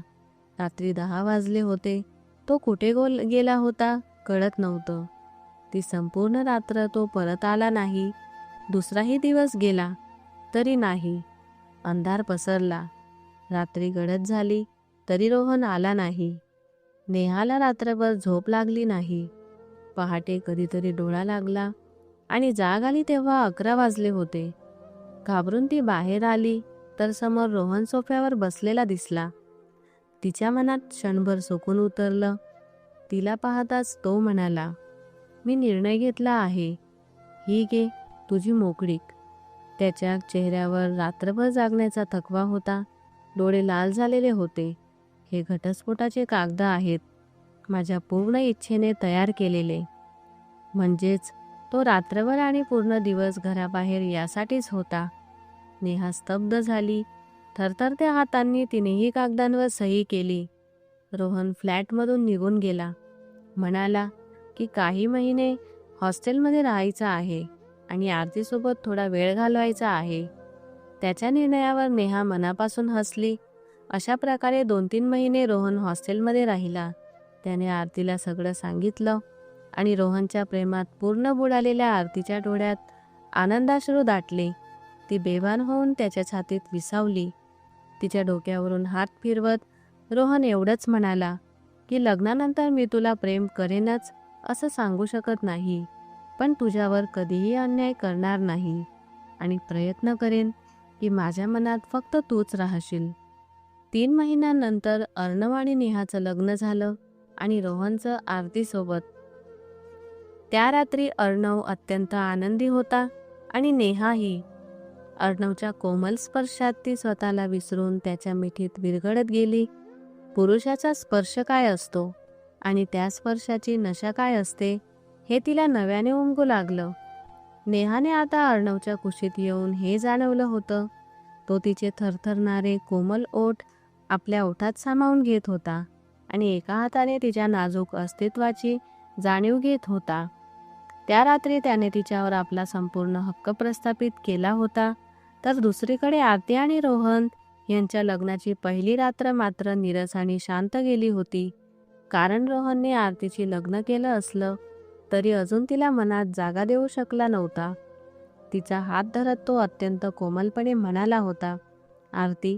रात्री 10 वाजले होते. तो कुठे गेला होता कळत नव्हतं. ती संपूर्ण रात्र तो परत आला नाही. दुसराही दिवस गेला तरी नाही. अंधार पसरला. रात्री गडद झाली तरी रोहन आला नाही. नेहाला रात्रभर झोप लागली नाही. पहाटे कधीतरी डोळा लागला आणि जाग आली तेव्हा 11 वाजले होते. घाबरून ती बाहेर आली तर समोर रोहन सोफ्यावर बसलेला दिसला. तिच्या मनात क्षणभर सुकून उतरलं. तिला पाहताच तो म्हणाला, मी निर्णय घेतला आहे. ही घे तुझी मोकळीक. त्याच्या चेहऱ्यावर रात्रभर जागण्याचा थकवा होता. डोळे लाल झालेले होते. हे घटस्फोटाचे कागद आहेत, माझ्या पूर्ण इच्छेने तयार केलेले. म्हणजेच तो रात्रभर आणि पूर्ण दिवस घराबाहेर यासाठीच होता. नेहा स्तब्ध झाली. थरथरत्या हातांनी तिनेही कागदांवर सही केली. रोहन फ्लॅटमधून निघून गेला. म्हणाला की काही महिने हॉस्टेलमध्ये राहायचं आहे आणि आरतीसोबत थोडा वेळ घालवायचा आहे. त्याच्या निर्णयावर नेहा मनापासून हसली. अशा प्रकारे 2-3 महिने रोहन हॉस्टेलमध्ये राहिला. त्याने आरतीला सगळं सांगितलं आणि रोहनच्या प्रेमात पूर्ण बुडालेल्या आरतीच्या डोळ्यात आनंदाश्रू दाटले. ती बेभान होऊन त्याच्या छातीत विसावली. तिच्या डोक्यावरून हात फिरवत रोहन एवढंच म्हणाला की लग्नानंतर मी तुला प्रेम करेनच असं सांगू शकत नाही, पण तुझ्यावर कधीही अन्याय करणार नाही आणि प्रयत्न करेन की माझ्या मनात फक्त तूच राहशील. 3 महिन्यांनंतर अर्णव आणि नेहाचं लग्न झालं आणि रोहनचं आरतीसोबत. त्या रात्री अर्णव अत्यंत आनंदी होता आणि नेहाही. अर्णवच्या कोमल स्पर्शात ती स्वतःला विसरून त्याच्या मिठीत विरघळत गेली. पुरुषाचा स्पर्श काय असतो आणि त्या स्पर्शाची नशा काय असते हे तिला नव्याने उमगू लागलं. नेहाने आता अर्णवच्या कुशीत येऊन हे जाणवलं होतं. तो तिचे थरथरणारे कोमल ओठ आपल्या ओठात सामावून घेत होता आणि एका हाताने तिच्या नाजूक अस्तित्वाची जाणीव घेत होता. त्या रात्री त्याने तिच्यावर आपला संपूर्ण हक्क प्रस्थापित केला होता. तर दुसरीकडे आरती आणि रोहन यांच्या लग्नाची पहिली रात्र मात्र नीरस आणि शांत गेली होती. कारण रोहनने आरतीची लग्न केलं असलं तरी अजून तिला मनात जागा देऊ शकला नव्हता. तिचा हात धरत तो अत्यंत कोमलपणे म्हणाला होता, आरती,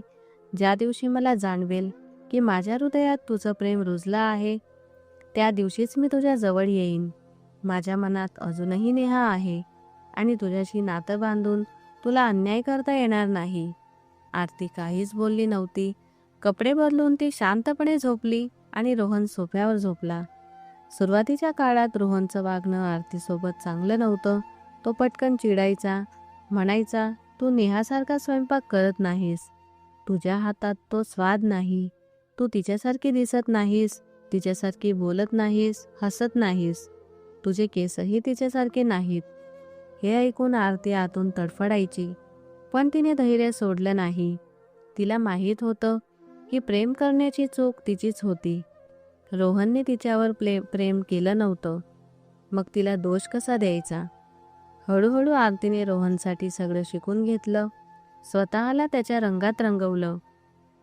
ज्या दिवशी मला जाणवेल की माझ्या हृदयात तुझं प्रेम रुजलं आहे, त्या दिवशीच मी तुझ्या जवळ येईन. माझ्या मनात अजूनही नेहा आहे आणि तुझ्याशी नातं बांधून तुला अन्याय करता येणार नाही. आरती काहीच बोलली नव्हती. कपडे बदलून ती शांतपणे झोपली आणि रोहन सोफ्यावर झोपला. सुरुवातीच्या काळात रोहनचं वागणं आरतीसोबत चांगलं नव्हतं. तो पटकन चिडायचा, म्हणायचा, तू नेहासारखा स्वयंपाक करत नाहीस, तुझ्या हातात तो स्वाद नाही, तू तिच्यासारखी दिसत नाहीस, तिच्यासारखी बोलत नाहीस, हसत नाहीस, तुझे केसही तिच्यासारखे नाहीत. हे ऐकून आरती आतून तडफडायची, पण तिने धैर्य सोडलं नाही. तिला माहीत होतं की प्रेम करण्याची चूक तिचीच होती. रोहनने तिच्यावर प्रेम केलं नव्हतं, मग तिला दोष कसा द्यायचा? हळूहळू आरतीने रोहनसाठी सगळं शिकून घेतलं, स्वतःला त्याच्या रंगात रंगवलं.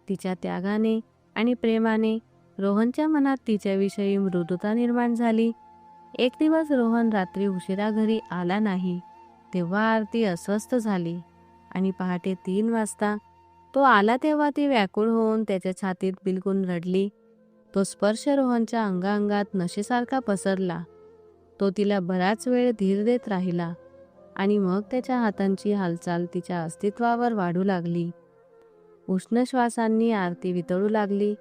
तिच्या त्यागाने आणि प्रेमाने रोहनच्या मनात तिच्याविषयी मृदुता निर्माण झाली. एक दिवस रोहन रात्री उशिरा घरी आला नाही. तेव्हा आरती अस्वस्थ झाली आणि पहाटे 3 वाजता तो आला तेव्हा ती व्याकुळ होऊन त्याच्या छातीत बिलकुल रडली. तो स्पर्श रोहनच्या अंगाअंगात नशेसारखा पसरला. तो तिला बराच वेळ धीर देत राहिला आणि मग त्याच्या हातांची हालचाल तिच्या अस्तित्वावर वाढू लागली. उष्ण श्वासांनी आरती वितळू लागली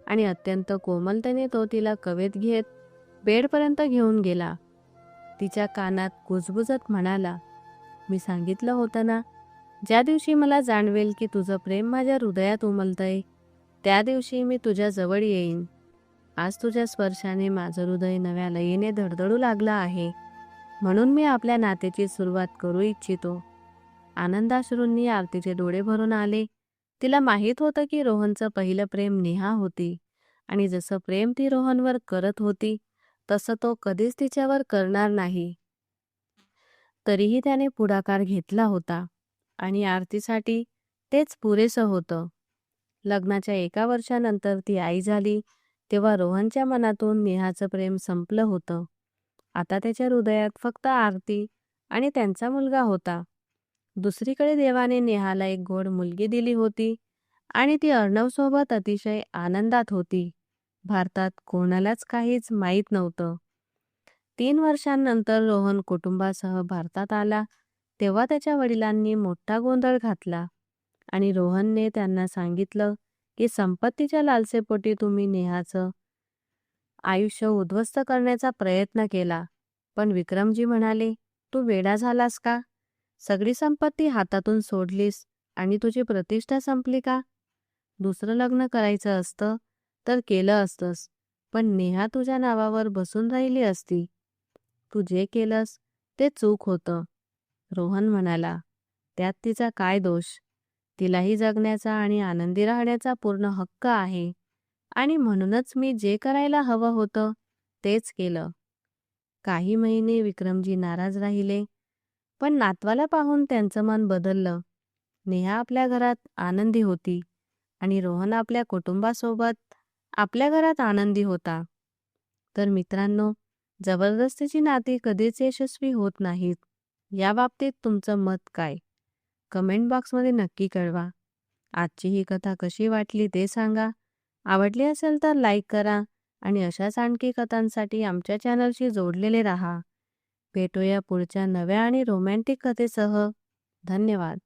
आणि अत्यंत कोमलतेने तो तिला कवेत घेत बेडपर्यंत घेऊन गेला. तिच्या कानात कुजबुजत म्हणाला, मी सांगितलं होतं ना, ज्या दिवशी मला जाणवेल की तुझं प्रेम माझ्या हृदयात उमलतंय, त्या दिवशी मी तुझ्या जवळ येईन. आज तुझ्या स्पर्शाने माझं हृदय नव्या लयीने धडधडू लागलं आहे, म्हणून मी आपल्या नात्याची सुरुवात करू इच्छितो. आनंदाश्रूंनी आरतीचे डोळे भरून आले. तिला माहीत होतं की रोहनचं पहिलं प्रेम नेहा होती आणि जसं प्रेम ती रोहनवर करत होती तसं तो कधीच तिच्यावर करणार नाही. तरीही त्याने पुढाकार घेतला होता आणि आरतीसाठी तेच पुरेसं होतं. लग्नाच्या 1 वर्षानंतर ती आई झाली तेव्हा रोहनच्या मनातून नेहाचं प्रेम संपलं होतं. आता त्याच्या हृदयात फक्त आरती आणि त्यांचा मुलगा होता. दुसरीकडे देवाने नेहाला एक गोड मुलगी दिली होती आणि ती अर्णवसोबत अतिशय आनंदात होती. भारतात कोणालाच काहीच माहीत नव्हतं. 3 वर्षांनंतर रोहन कुटुंबासह भारतात आला तेव्हा त्याच्या वडिलांनी मोठा गोंधळ घातला आणि रोहनने त्यांना सांगितलं की संपत्तीच्या लालसेपोटी तुम्ही नेहाचं आयुष्य उद्ध्वस्त करण्याचा प्रयत्न केला. पण विक्रमजी म्हणाले, तू वेडा झालास का? सगळी संपत्ती हातातून सोडलीस आणि तुझी प्रतिष्ठा संपली का? दुसरं लग्न करायचं असतं तर केलं असतंस, पण नेहा तुझ्या नावावर बसून राहिली असती. तू जे केलंस ते चूक होतं. रोहन म्हणाला, त्यात तिचा काय दोष? तिलाही जगण्याचा आणि आनंदी राहण्याचा पूर्ण हक्क आहे आणि म्हणूनच मी जे करायला हवं होतं तेच केलं. काही महिने विक्रमजी नाराज राहिले, पण नातवाला पाहून त्यांचं मन बदललं. नेहा आपल्या घरात आनंदी होती आणि रोहन आपल्या कुटुंबासोबत आपल्या घरात आनंदी होता. तर मित्रांनो, जबरदस्तीची नाती कधीच यशस्वी होत नाहीत. या बाबतीत तुमचं मत काय? कमेंट बॉक्समध्ये नक्की कळवा. आजची ही कथा कशी वाटली ते सांगा. आवडली असेल तर लाईक करा आणि अशाच आणखी कथांसाठी आमच्या चॅनलशी जोडलेले राहा. भेटूया पुढच्या नव्या आणि रोमॅन्टिक कथेसह. धन्यवाद.